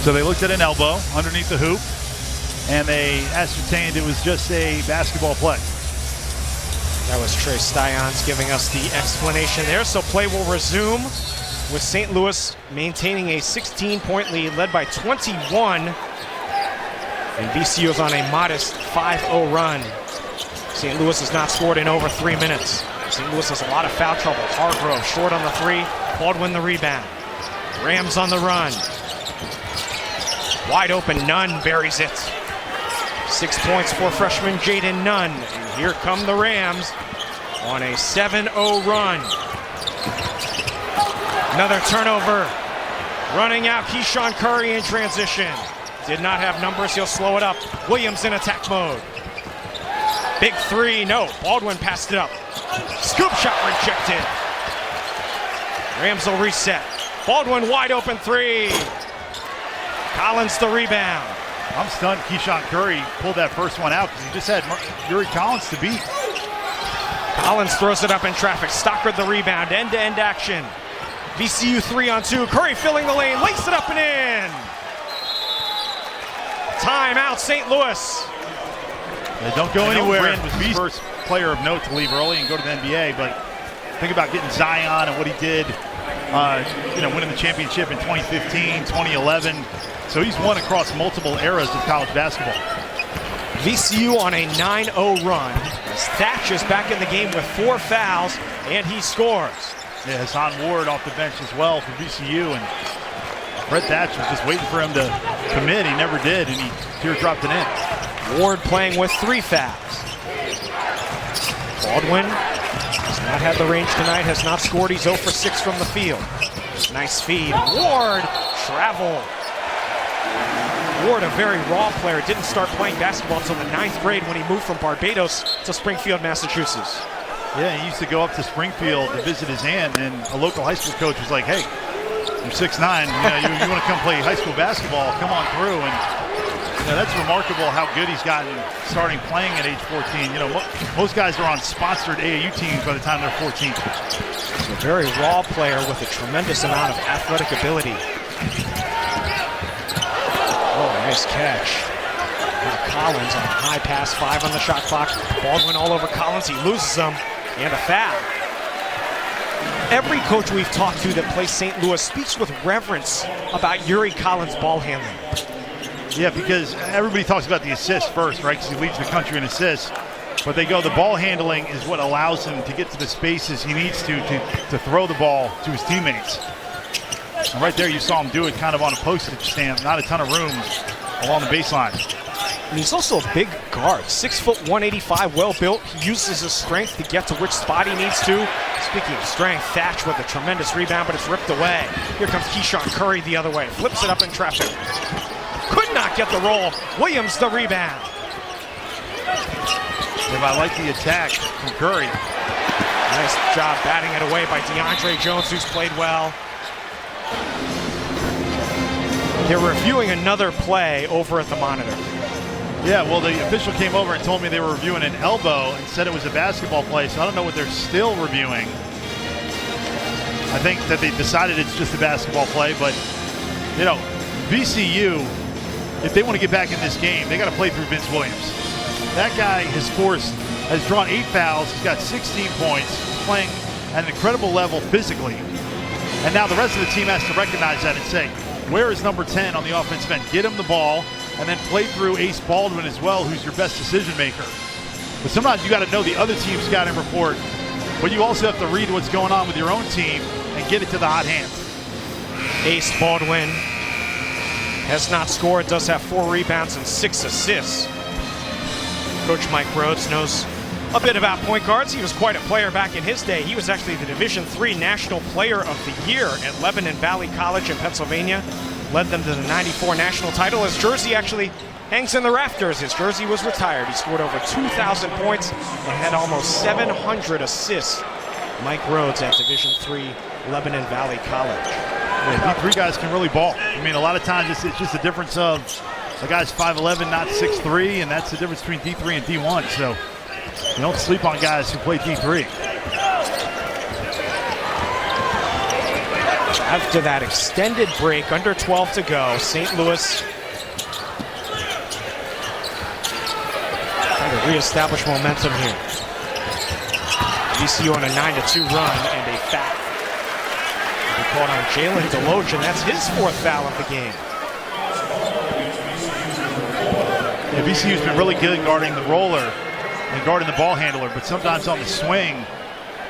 So they looked at an elbow underneath the hoop, and they ascertained it was just a basketball play. That was Trey Styons giving us the explanation there. So play will resume with St. Louis maintaining a 16-point lead, led by 21. And VCU is on a modest 5-0 run. St. Louis has not scored in over 3 minutes. St. Louis has a lot of foul trouble. Hargrove short on the 3, Baldwin the rebound. Rams on the run. Wide open, Nunn buries it. 6 points for freshman Jaden Nunn. And here come the Rams on a 7-0 run. Another turnover. Running out, Keyshawn Curry in transition. Did not have numbers, he'll slow it up. Williams in attack mode. Big 3, no. Baldwin passed it up. Scoop shot rejected. Rams will reset. Baldwin wide open 3. Collins the rebound. I'm stunned Keyshawn Curry pulled that first one out because he just had Yuri Collins to beat. Collins throws it up in traffic. Stockard the rebound. End-to-end action. VCU 3-on-2. Curry filling the lane. Lace it up and in. Timeout, St. Louis. They don't go anywhere. He was the first player of note to leave early and go to the NBA, but think about getting Zion and what he did, winning the championship in 2015, 2011. So he's won across multiple eras of college basketball. VCU on a 9-0 run. Thatch is back in the game with 4 fouls, and he scores. Yeah, Hassan Ward off the bench as well for VCU, and Brett Thatch was just waiting for him to commit. He never did, and he teardropped it in. Ward playing with 3 fouls. Baldwin has not had the range tonight, has not scored. He's 0 for 6 from the field. Nice feed. Ward, travel. Ward, a very raw player, didn't start playing basketball until the 9th grade when he moved from Barbados to Springfield, Massachusetts. Yeah, he used to go up to Springfield to visit his aunt, and a local high school coach was like, hey, you're 6'9", you want to come play high school basketball, come on through. And that's remarkable how good he's gotten starting playing at age 14. Most guys are on sponsored AAU teams by the time they're 14. He's a very raw player with a tremendous amount of athletic ability. Oh, nice catch. Now Collins on a high pass, 5 on the shot clock. Baldwin all over Collins, he loses them, and a foul. Every coach we've talked to that plays St. Louis speaks with reverence about Yuri Collins' ball handling. Yeah, because everybody talks about the assists first, right? Because he leads the country in assists. But they go, the ball handling is what allows him to get to the spaces he needs to throw the ball to his teammates. And right there you saw him do it kind of on a postage stamp, not a ton of room along the baseline. And he's also a big guard, 6 foot 185, well built. He uses his strength to get to which spot he needs to. Speaking of strength, Thatch with a tremendous rebound, but it's ripped away. Here comes Keyshawn Curry the other way, flips it up in traffic. Could not get the roll. Williams the rebound. If I like the attack from Curry. Nice job batting it away by DeAndre Jones, who's played well. They're reviewing another play over at the monitor. Yeah, well, the official came over and told me they were reviewing an elbow and said it was a basketball play, so I don't know what they're still reviewing. I think that they decided it's just a basketball play, but, VCU, if they want to get back in this game, they got to play through Vince Williams. That guy has drawn 8 fouls, he's got 16 points, he's playing at an incredible level physically, and now the rest of the team has to recognize that and say, where is number 10 on the offensive end? Get him the ball, and then play through Ace Baldwin as well, who's your best decision maker. But sometimes you got to know the other team's scouting report, but you also have to read what's going on with your own team and get it to the hot hand. Ace Baldwin has not scored, does have 4 rebounds and 6 assists. Coach Mike Rhodes knows a bit about point guards. He was quite a player back in his day. He was actually the Division III National Player of the Year at Lebanon Valley College in Pennsylvania. Led them to the '94 national title. His jersey actually hangs in the rafters. His jersey was retired. He scored over 2,000 points and had almost 700 assists. Mike Rhodes at Division III Lebanon Valley College. Yeah, D3 guys can really ball. I mean, a lot of times it's just the difference of the guy's 5'11", not 6'3", and that's the difference between D3 and D1. So you don't sleep on guys who play D3. After that extended break, under 12 to go, St. Louis trying to reestablish momentum here. VCU on a 9-2 run and a foul. He called on Jalen Deloach, and that's his 4th foul of the game. Yeah, VCU's been really good at guarding the roller and guarding the ball handler, but sometimes on the swing,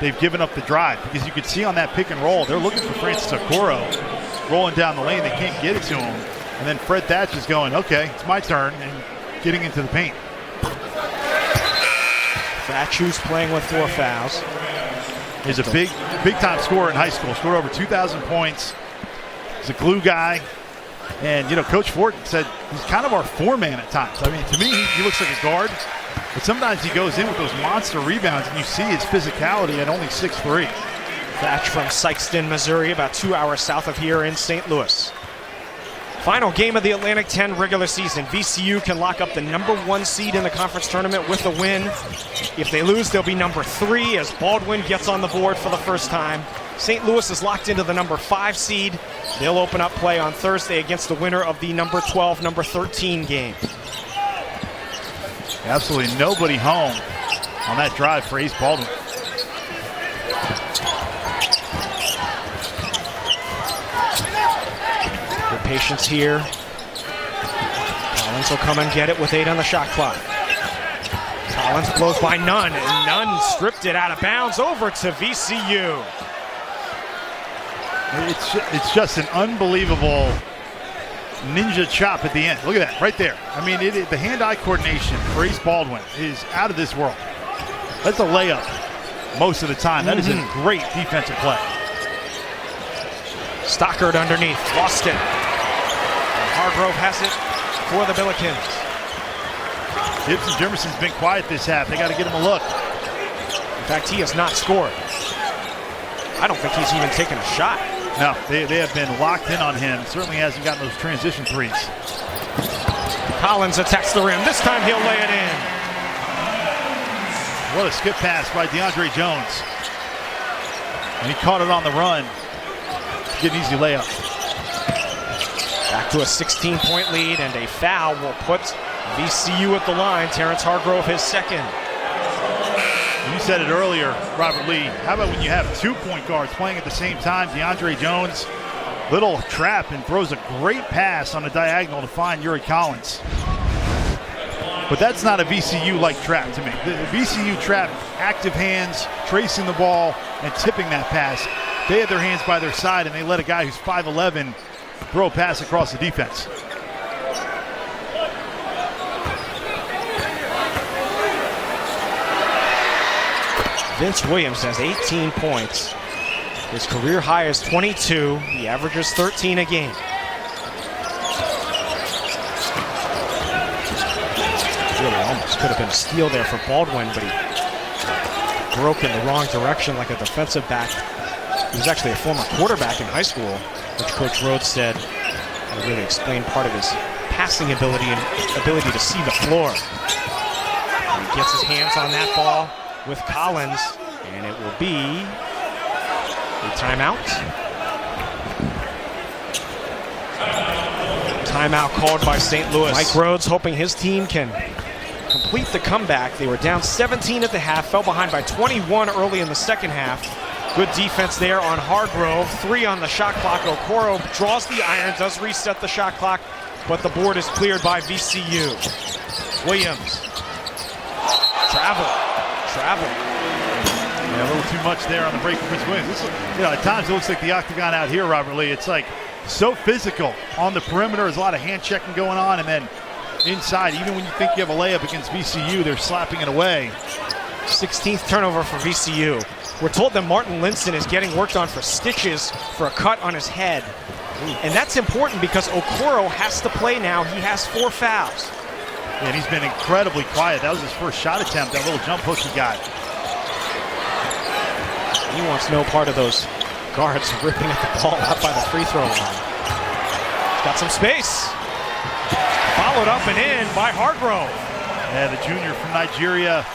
they've given up the drive, because you could see on that pick and roll, they're looking for Francis Okoro rolling down the lane. They can't get it to him. And then Fred Thatch is going, okay, it's my turn, and getting into the paint. Thatch, who's playing with 4 fouls. He's a big-time scorer in high school. Scored over 2,000 points. He's a glue guy. And, Coach Ford said he's kind of our 4-man at times. I mean, to me, he looks like a guard. But sometimes he goes in with those monster rebounds, and you see his physicality at only 6'3". Thatch from Sikeston, Missouri, about 2 hours south of here in St. Louis. Final game of the Atlantic 10 regular season. VCU can lock up the number 1 seed in the conference tournament with a win. If they lose, they'll be number 3 as Baldwin gets on the board for the first time. St. Louis is locked into the number 5 seed. They'll open up play on Thursday against the winner of the number 12, number 13 game. Absolutely nobody home on that drive for Ace Baldwin. Good patience here. Collins will come and get it with 8 on the shot clock. Collins blows by Nunn, and Nunn stripped it out of bounds over to VCU. It's just an unbelievable ninja chop at the end. Look at that, right there. I mean, the hand-eye coordination for Ace Baldwin is out of this world. That's a layup most of the time. That is a great defensive play. Stockard underneath, lost it. And Hargrove has it for the Billikens. Gibson Jimerson's been quiet this half. They got to get him a look. In fact, he has not scored. I don't think he's even taken a shot. No, they have been locked in on him. Certainly hasn't gotten those transition threes. Collins attacks the rim. This time he'll lay it in. What a skip pass by DeAndre Jones. And he caught it on the run. Get an easy layup. Back to a 16-point lead, and a foul will put VCU at the line. Terrence Hargrove, his second. You said it earlier, Robert Lee. How about when you have 2 point guards playing at the same time? DeAndre Jones, little trap, and throws a great pass on a diagonal to find Yuri Collins. But that's not a VCU-like trap to me. The VCU trap, active hands, tracing the ball, and tipping that pass. They had their hands by their side, and they let a guy who's 5'11" throw a pass across the defense. Vince Williams has 18 points. His career high is 22. He averages 13 a game. Really almost could have been a steal there for Baldwin, but he broke in the wrong direction like a defensive back. He was actually a former quarterback in high school, which Coach Rhodes said really explained part of his passing ability and ability to see the floor. And he gets his hands on that ball with Collins, and it will be a timeout. Timeout called by St. Louis. Mike Rhodes hoping his team can complete the comeback. They were down 17 at the half, fell behind by 21 early in the second half. Good defense there on Hargrove. 3 on the shot clock. Okoro draws the iron, does reset the shot clock, but the board is cleared by VCU. Williams. Travel. Yeah, a little too much there on the break for Prince Williams. At times it looks like the octagon out here, Robert Lee. It's like so physical on the perimeter. There's a lot of hand checking going on, and then inside, even when you think you have a layup against VCU, they're slapping it away. 16th turnover for VCU. We're told that Martin Linson is getting worked on for stitches for a cut on his head. And that's important because Okoro has to play now. He has 4 fouls. Yeah, and he's been incredibly quiet. That was his first shot attempt, that little jump hook he got. He wants no part of those guards ripping at the ball out by the free throw line. He's got some space. Followed up and in by Hargrove. Yeah, the junior from Nigeria,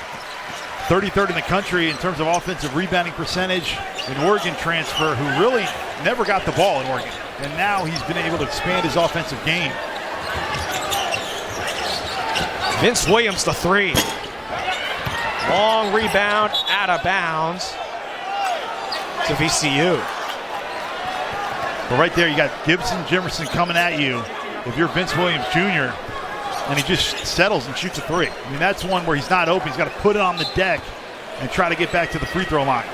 33rd in the country in terms of offensive rebounding percentage. An Oregon transfer who really never got the ball in Oregon. And now he's been able to expand his offensive game. Vince Williams, the 3. Long rebound, out of bounds to VCU. But right there, you got Gibson Jimerson coming at you. If you're Vince Williams Jr., and he just settles and shoots a 3. I mean, that's one where he's not open. He's got to put it on the deck and try to get back to the free throw line.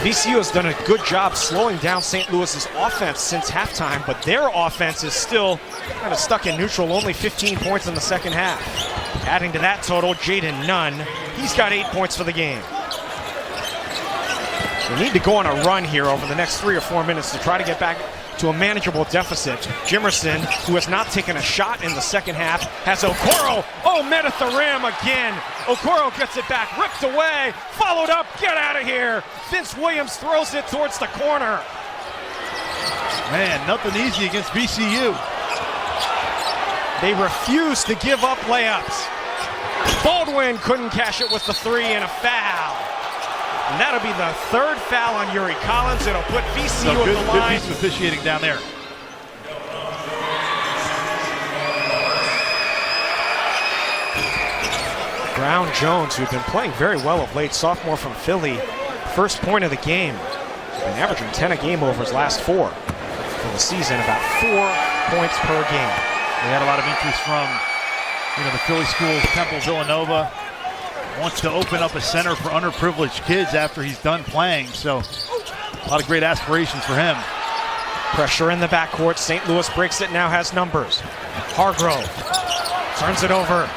VCU has done a good job slowing down St. Louis's offense since halftime, but their offense is still kind of stuck in neutral, only 15 points in the second half. Adding to that total, Jaden Nunn. He's got 8 points for the game. They need to go on a run here over the next 3 or 4 minutes to try to get back to a manageable deficit. Jimerson, who has not taken a shot in the second half, has Okoro. Oh, met at the rim again. Okoro gets it back, ripped away, followed up, get out of here. Vince Williams throws it towards the corner. Man, nothing easy against VCU. They refuse to give up layups. Baldwin couldn't cash it with the 3 and a foul. And that'll be the 3rd foul on Yuri Collins. It'll put VCU at the line. Good piece of officiating down there. Brown Jones, who'd been playing very well of late, sophomore from Philly, first point of the game. He's been averaging 10 a game over his last 4 for the season, about 4 points per game. We had a lot of interest from the Philly schools. Temple Villanova wants to open up a center for underprivileged kids after he's done playing, so a lot of great aspirations for him. Pressure in the backcourt. St. Louis breaks it, now has numbers. Hargrove turns it over.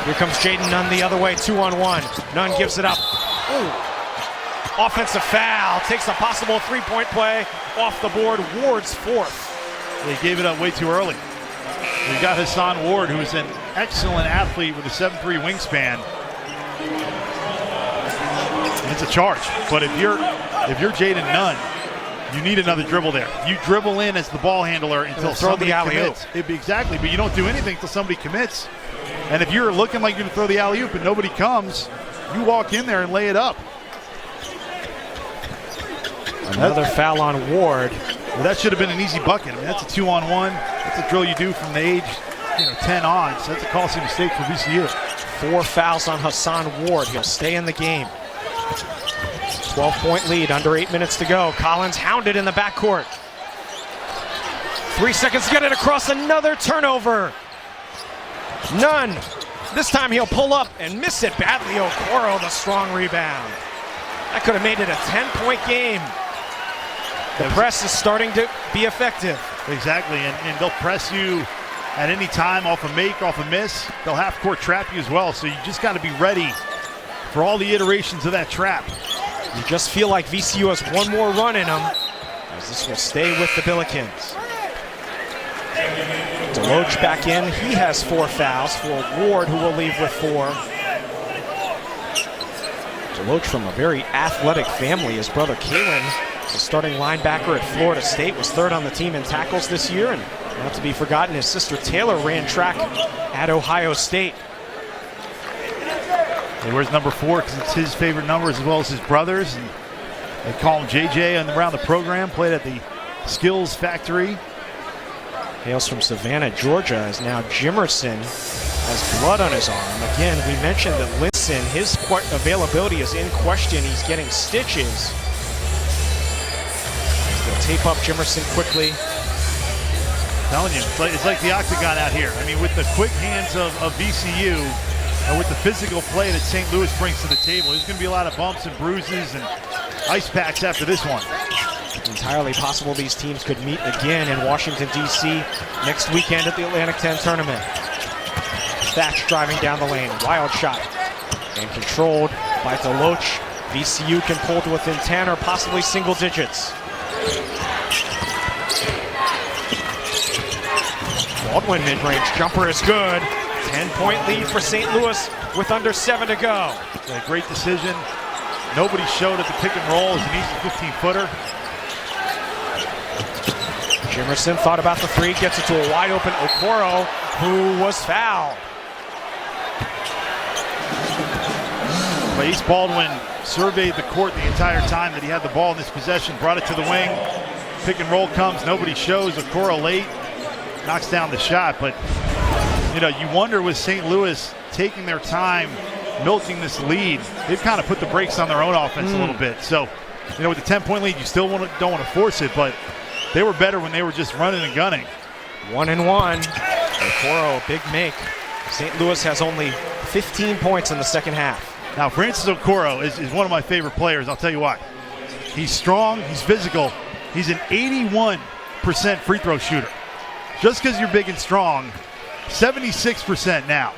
Here comes Jaden Nunn the other way, 2-on-1. Nunn gives it up. Ooh. Offensive foul. Takes a possible 3-point play off the board. Ward's 4th. They gave it up way too early. We got Hassan Ward, who is an excellent athlete with a 7'3" wingspan. And it's a charge. But if you're Jaden Nunn, you need another dribble there. You dribble in as the ball handler until somebody commits. Exactly, but you don't do anything until somebody commits. And if you're looking like you're going to throw the alley-oop and nobody comes, you walk in there and lay it up. Another foul on Ward. Well, that should have been an easy bucket. I mean, that's a 2-on-1. That's a drill you do from the age 10 on. So that's a costly mistake for VCU. 4 fouls on Hassan Ward. He'll stay in the game. 12-point lead, under 8 minutes to go. Collins hounded in the backcourt. 3 seconds to get it across, another turnover. None. This time he'll pull up and miss it badly. Okoro, the strong rebound. That could have made it a 10-point game. The press is starting to be effective. Exactly, and they'll press you at any time off a make, off a miss. They'll half-court trap you as well, so you just got to be ready for all the iterations of that trap. You just feel like VCU has one more run in them, as this will stay with the Billikens. Deloach back in. He has 4 fouls for Ward, who will leave with 4. Deloach from a very athletic family. His brother Kalen, the starting linebacker at Florida State, was 3rd on the team in tackles this year. And not to be forgotten, his sister Taylor ran track at Ohio State. He wears number 4 because it's his favorite number as well as his brother's. And they call him JJ around the program. Played at the Skills Factory. Hails from Savannah, Georgia, is now Jimerson has blood on his arm. Again, we mentioned that Linson, his availability is in question. He's getting stitches. They'll tape up Jimerson quickly. I'm telling you, it's like the octagon out here. I mean, with the quick hands of VCU, and with the physical play that St. Louis brings to the table, there's going to be a lot of bumps and bruises and ice packs after this one. Entirely possible these teams could meet again in Washington, D.C. next weekend at the Atlantic 10 tournament. Thatch driving down the lane. Wild shot. And controlled by Deloach. VCU can pull to within 10 or possibly single digits. Baldwin mid-range jumper is good. 10-point lead for St. Louis with under 7 to go. A great decision. Nobody showed at the pick and roll as an easy 15-footer. Jimerson thought about the 3, gets it to a wide-open Okoro, who was fouled. Ace Baldwin surveyed the court the entire time that he had the ball in his possession, brought it to the wing. Pick and roll comes, nobody shows. Okoro late, knocks down the shot. But, you wonder with St. Louis taking their time, milking this lead, they've kind of put the brakes on their own offense a little bit. So, with the 10-point lead, you still don't want to force it, but they were better when they were just running and gunning. 1-1. Okoro, big make. St. Louis has only 15 points in the second half. Now, Francis Okoro is one of my favorite players. I'll tell you why. He's strong. He's physical. He's an 81% free throw shooter. Just because you're big and strong, 76% now.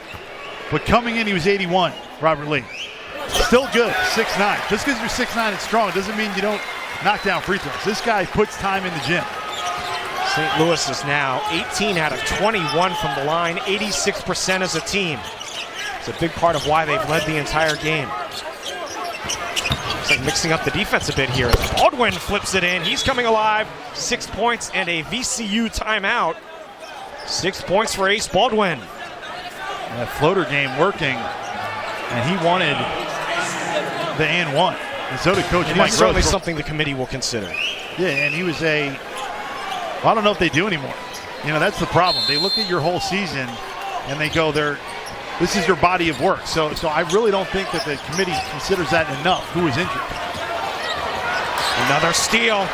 But coming in, he was 81, Robert Lee. Still good, 6'9". Just because you're 6'9" and strong doesn't mean you don't knock down free throws. This guy puts time in the gym. St. Louis is now 18 out of 21 from the line, 86% as a team. It's a big part of why they've led the entire game. It's like mixing up the defense a bit here. Baldwin flips it in. He's coming alive. 6 points and a VCU timeout. 6 points for Ace Baldwin. That floater game working, and he wanted the and one. And so did Coach Mike Rose. Certainly something the committee will consider. Yeah, and he was I don't know if they do anymore. That's the problem. They look at your whole season, and they go, this is your body of work. So I really don't think that the committee considers that enough. Who is injured? Another steal.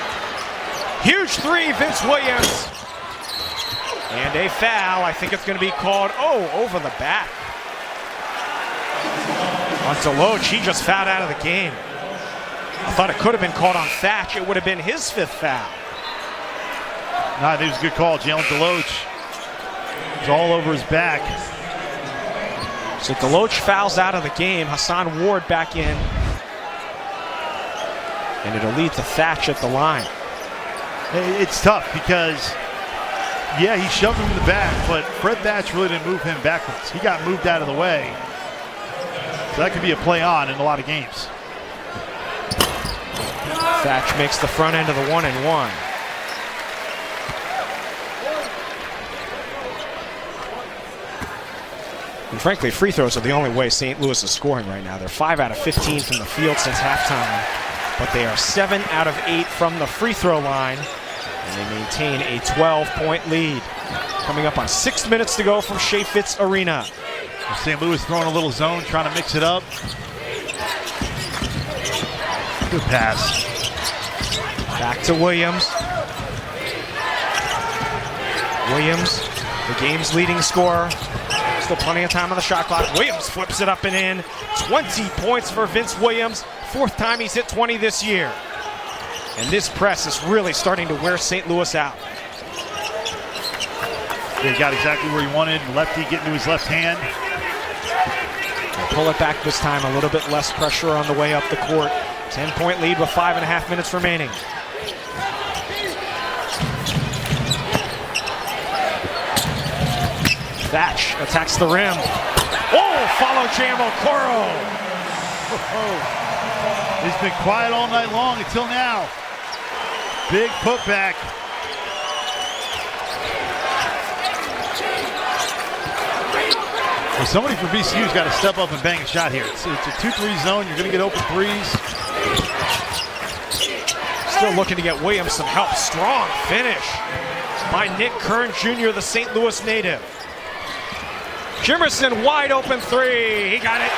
Huge 3, Vince Williams. And a foul. I think it's going to be called, over the back. On Deloach, he just fouled out of the game. I thought it could have been called on Thatch. It would have been his 5th foul. No, I think it was a good call. Jalen Deloach was all over his back. So Deloach fouls out of the game. Hassan Ward back in. And it'll lead to Thatch at the line. It's tough because, he shoved him in the back, but Fred Thatch really didn't move him backwards. He got moved out of the way. So that could be a play on in a lot of games. Thatch makes the front end of the 1-and-1. And frankly, free throws are the only way St. Louis is scoring right now. They're 5 out of 15 from the field since halftime, but they are 7 out of 8 from the free throw line, and they maintain a 12-point lead. Coming up on 6 minutes to go from Shea Fitz Arena. St. Louis throwing a little zone, trying to mix it up. Good pass. Back to Williams. Williams, the game's leading scorer. Still plenty of time on the shot clock. Williams flips it up and in. 20 points for Vince Williams. 4th time he's hit 20 this year. And this press is really starting to wear St. Louis out. He got exactly where he wanted. Lefty getting to his left hand. They'll pull it back this time. A little bit less pressure on the way up the court. 10-point lead with 5.5 minutes remaining. Thatch attacks the rim. Oh, follow jam Okoro. He's been quiet all night long until now. Big putback. Well, somebody from VCU's got to step up and bang a shot here. It's a 2-3 zone. You're going to get open threes. Still looking to get Williams some help. Strong finish by Nick Kern Jr., the St. Louis native. Jimerson, wide open three. He got it.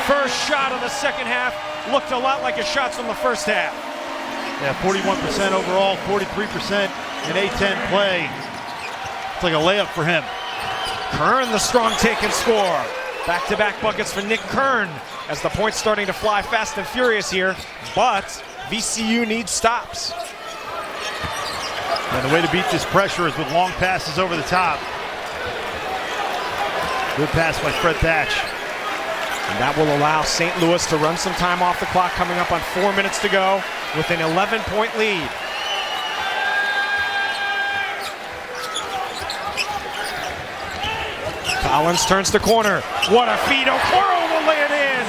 First shot of the second half. Looked a lot like his shots from the first half. Yeah, 41% overall, 43% in A-10 play. It's like a layup for him. Kern, the strong take and score. Back-to-back buckets for Nick Kern as the points starting to fly fast and furious here, but VCU needs stops. And the way to beat this pressure is with long passes over the top. Good pass by Fred Thatch. And that will allow St. Louis to run some time off the clock, coming up on 4 minutes to go with an 11-point lead. Collins turns the corner. What a feed. Okoro will lay it in.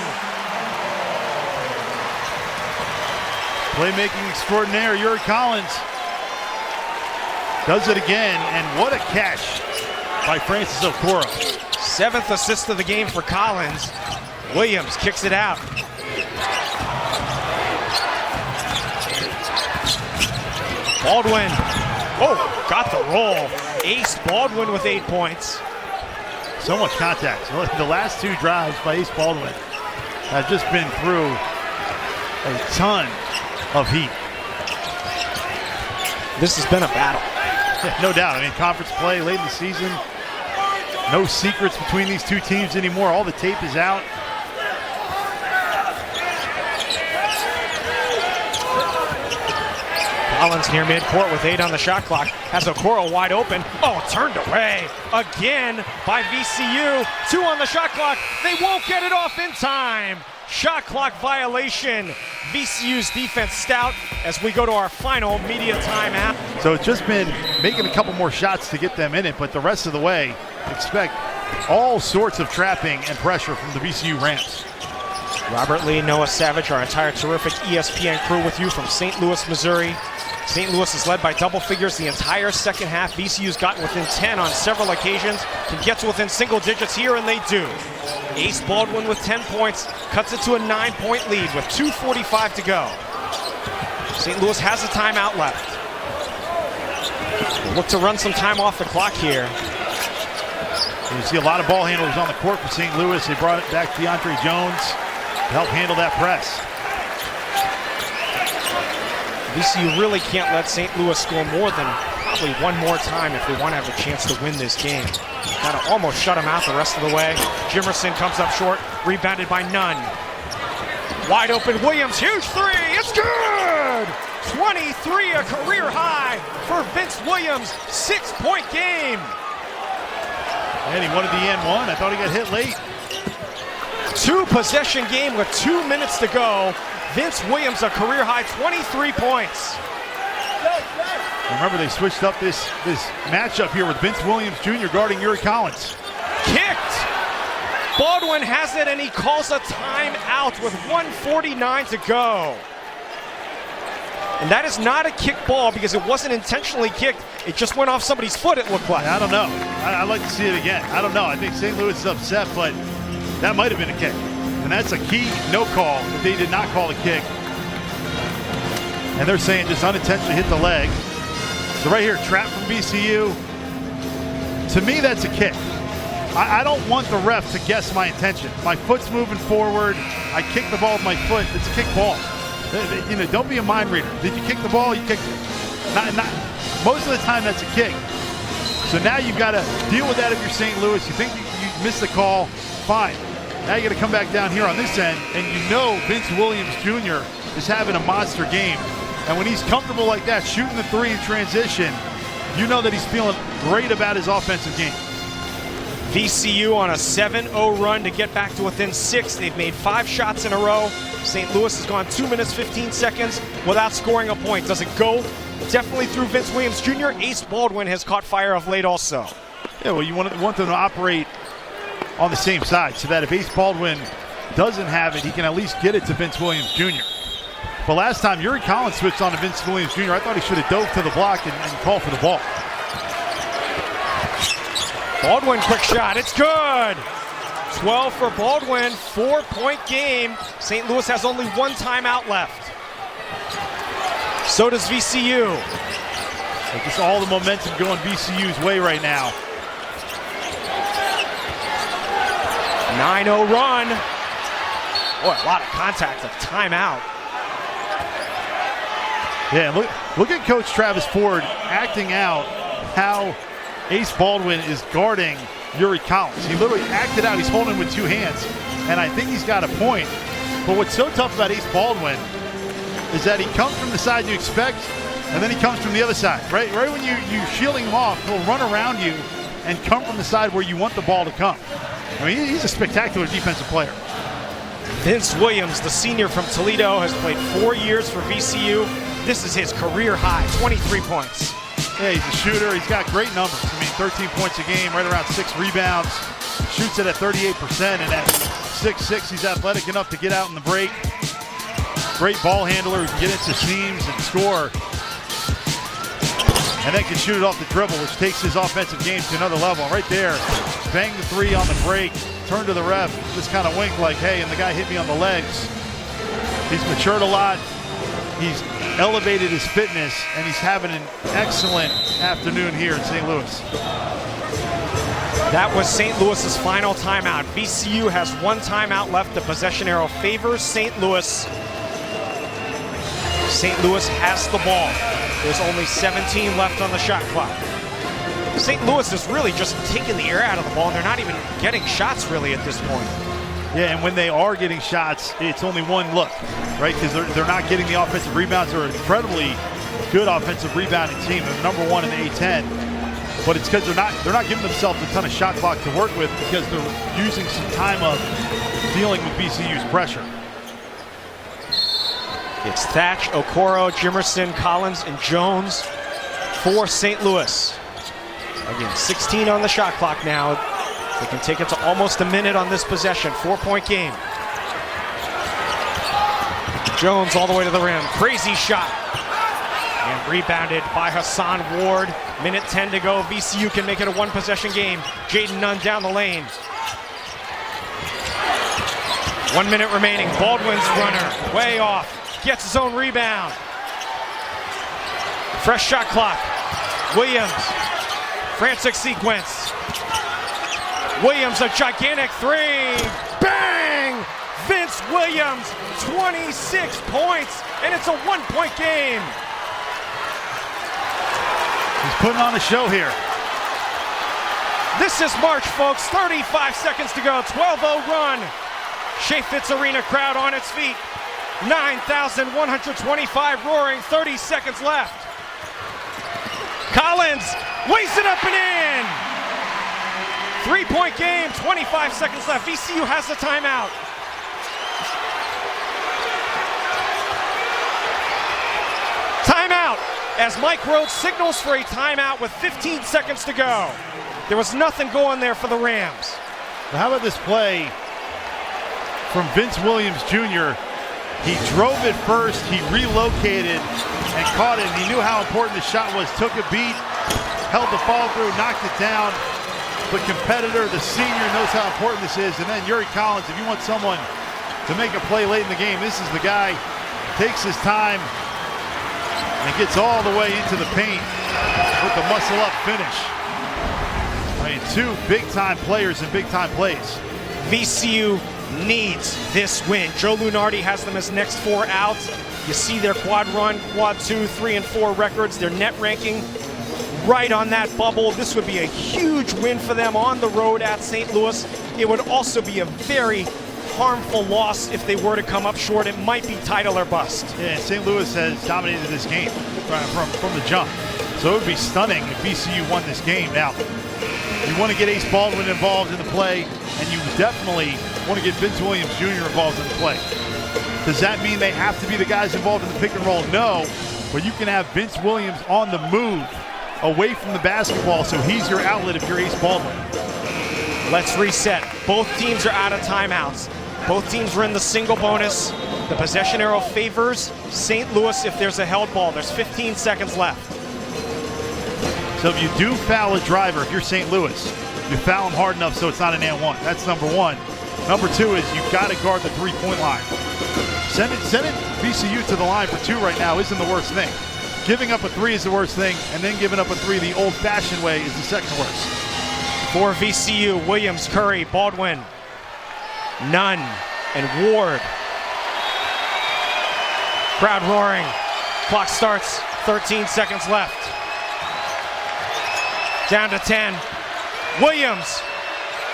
Playmaking extraordinaire, Yuri Collins does it again, and what a catch by Francis Okoro. 7th assist of the game for Collins. Williams kicks it out. Baldwin. Oh, got the roll. Ace Baldwin with 8 points. So much contact. The last 2 drives by Ace Baldwin have just been through a ton of heat. This has been a battle. No doubt. I mean, conference play late in the season. No secrets between these two teams anymore. All the tape is out. Collins near midcourt with 8 on the shot clock. Has Okoro wide open. Oh, turned away again by VCU. 2 on the shot clock. They won't get it off in time. Shot clock violation. VCU's defense stout as we go to our final media timeout. So it's just been making a couple more shots to get them in it, but the rest of the way, expect all sorts of trapping and pressure from the VCU ramps. Robert Lee, Noah Savage, our entire terrific ESPN crew with you from St. Louis, Missouri. St. Louis is led by double figures the entire second half. VCU's gotten within 10 on several occasions, can get to within single digits here, and they do. Ace Baldwin with 10 points, cuts it to a 9-point lead with 2:45 to go. St. Louis has a timeout left. We'll look to run some time off the clock here. You see a lot of ball handlers on the court for St. Louis. They brought it back to DeAndre Jones to help handle that press. VCU really can't let St. Louis score more than probably one more time if they want to have a chance to win this game. Got to almost shut him out the rest of the way. Jimerson comes up short, rebounded by Nunn. Wide open Williams, huge three, it's good! 23, a career high for Vince Williams, 6-point game. And he wanted the N1, I thought he got hit late. 2-possession game with 2 minutes to go. Vince Williams, a career high 23 points. Remember, they switched up this matchup here with Vince Williams Jr. guarding Yuri Collins. Kicked. Baldwin has it, and he calls a timeout with 1:49 to go. And that is not a kick ball because it wasn't intentionally kicked. It just went off somebody's foot, it looked like. I don't know. I'd like to see it again. I don't know. I think St. Louis is upset, but that might have been a kick. And that's a key no call that they did not call a kick. And they're saying just unintentionally hit the leg. So right here, trap from VCU. To me, that's a kick. I don't want the ref to guess my intention. My foot's moving forward. I kick the ball with my foot. It's a kick ball. You know, don't be a mind reader. Did you kick the ball? You kicked it. Not, most of the time, that's a kick. So now you've got to deal with that if you're St. Louis. You think you missed the call, fine. Now you got to come back down here on this end, and you know Vince Williams Jr. is having a monster game. And when he's comfortable like that, shooting the three in transition, you know that he's feeling great about his offensive game. VCU on a 7-0 run to get back to within 6. They've made 5 shots in a row. St. Louis has gone 2 minutes, 15 seconds without scoring a point. Does it go? Definitely through Vince Williams Jr. Ace Baldwin has caught fire of late also. Yeah, well, you want them to operate on the same side so that if Ace Baldwin doesn't have it, he can at least get it to Vince Williams Jr. But last time Yuri Collins switched on to Vince Williams Jr., I thought he should have dove to the block and called for the ball. Baldwin, quick shot, it's good! 12 for Baldwin, 4-point game. St. Louis has only 1 timeout left. So does VCU. So just all the momentum going VCU's way right now. 9-0 run. Boy, a lot of contact, a timeout. Yeah, look at Coach Travis Ford acting out how Ace Baldwin is guarding Yuri Collins. He literally acted out. He's holding with 2 hands, and I think he's got a point. But what's so tough about Ace Baldwin is that he comes from the side you expect, and then he comes from the other side. Right when you're shielding him off, he'll run around you and come from the side where you want the ball to come. I mean, he's a spectacular defensive player. Vince Williams, the senior from Toledo, has played 4 years for VCU. This is his career high, 23 points. Yeah, he's a shooter. He's got great numbers. I mean, 13 points a game, right around 6 rebounds. Shoots it at 38%, and at 6'6", he's athletic enough to get out in the break. Great ball handler who can get into seams and score. And then can shoot it off the dribble, which takes his offensive game to another level. And right there, bang the 3 on the break, turn to the ref, just kind of wink like, hey, and the guy hit me on the legs. He's matured a lot. He's elevated his fitness, and he's having an excellent afternoon here in St. Louis. That was St. Louis's final timeout. VCU has 1 timeout left. The possession arrow favors St. Louis. St. Louis has the ball. There's only 17 left on the shot clock. St. Louis is really just taking the air out of the ball, and they're not even getting shots really at this point. Yeah, and when they are getting shots, it's only one look, right? Because they're not getting the offensive rebounds. They're an incredibly good offensive rebounding team. They're #1 in the A-10. But it's because they're not giving themselves a ton of shot clock to work with because they're using some time of dealing with VCU's pressure. It's Thatch, Okoro, Jimerson, Collins, and Jones for St. Louis. Again, 16 on the shot clock now. They can take it to almost a minute on this possession. 4-point game. Jones all the way to the rim. Crazy shot. And rebounded by Hassan Ward. Minute 10 to go. VCU can make it a 1-possession game. Jaden Nunn down the lane. 1 minute remaining. Baldwin's runner. Way off. Gets his own rebound. Fresh shot clock. Williams. Frantic sequence. Williams, a gigantic 3. Bang! Vince Williams, 26 points, and it's a 1-point game. He's putting on a show here. This is March, folks. 35 seconds to go. 12-0 run. Shea Fitz Arena crowd on its feet. 9,125 roaring. 30 seconds left. Collins lays it up and in. 3-point game, 25 seconds left. VCU has the timeout. Timeout as Mike Rhodes signals for a timeout with 15 seconds to go. There was nothing going there for the Rams. Well, how about this play from Vince Williams Jr. He drove it first, he relocated and caught it. And he knew how important the shot was. Took a beat, held the follow through, knocked it down. The competitor, the senior, knows how important this is. And then Yuri Collins, if you want someone to make a play late in the game, this is the guy. Takes his time and gets all the way into the paint with the muscle up finish. I mean, two big-time players in big-time plays. VCU needs this win. Joe Lunardi has them as next 4 out. You see their quad run, quad 2, 3, and 4 records, their net ranking right on that bubble. This would be a huge win for them on the road at St. Louis. It would also be a very harmful loss if they were to come up short. It might be title or bust. Yeah, St. Louis has dominated this game from the jump. So it would be stunning if VCU won this game. Now, you want to get Ace Baldwin involved in the play, and you definitely want to get Vince Williams Jr. involved in the play. Does that mean they have to be the guys involved in the pick and roll? No, but you can have Vince Williams on the move away from the basketball, so he's your outlet if you're Ace Baldwin. Let's reset. Both teams are out of timeouts. Both teams are in the single bonus. The possession arrow favors St. Louis if there's a held ball. There's 15 seconds left. So if you do foul a driver, if you're St. Louis, you foul him hard enough so it's not an and one. That's number one. Number two is you've got to guard the three-point line. Sending VCU to the line for 2 right now isn't the worst thing. Giving up a 3 is the worst thing, and then giving up a 3 the old-fashioned way is the second worst. For VCU, Williams, Curry, Baldwin, Nunn, and Ward. Crowd roaring. Clock starts, 13 seconds left. Down to 10. Williams,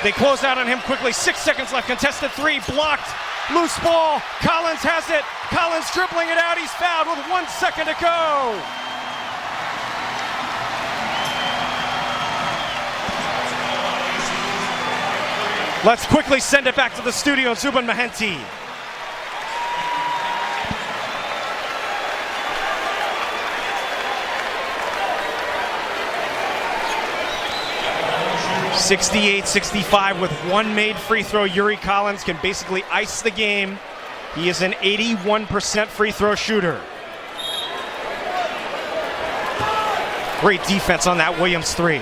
they close out on him quickly. 6 seconds left, contested 3, blocked. Loose ball, Collins has it. Collins dribbling it out, he's fouled with 1 second to go. Let's quickly send it back to the studio, Zubin Mahenti. (68-65) with 1 made free throw. Yuri Collins can basically ice the game. He is an 81% free throw shooter. Great defense on that Williams 3.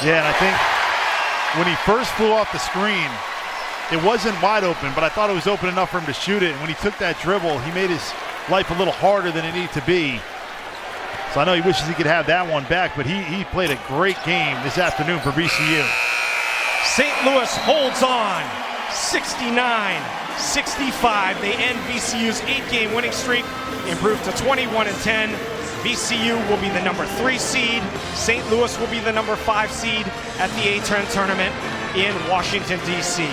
Yeah, and I think when he first flew off the screen, it wasn't wide open, but I thought it was open enough for him to shoot it. And when he took that dribble, he made his life a little harder than it needed to be. So I know he wishes he could have that one back, but he played a great game this afternoon for VCU. St. Louis holds on, 69-65. They end VCU's 8-game winning streak, improved to 21-10. VCU will be the number 3 seed. St. Louis will be the number 5 seed at the A-10 tournament in Washington, D.C.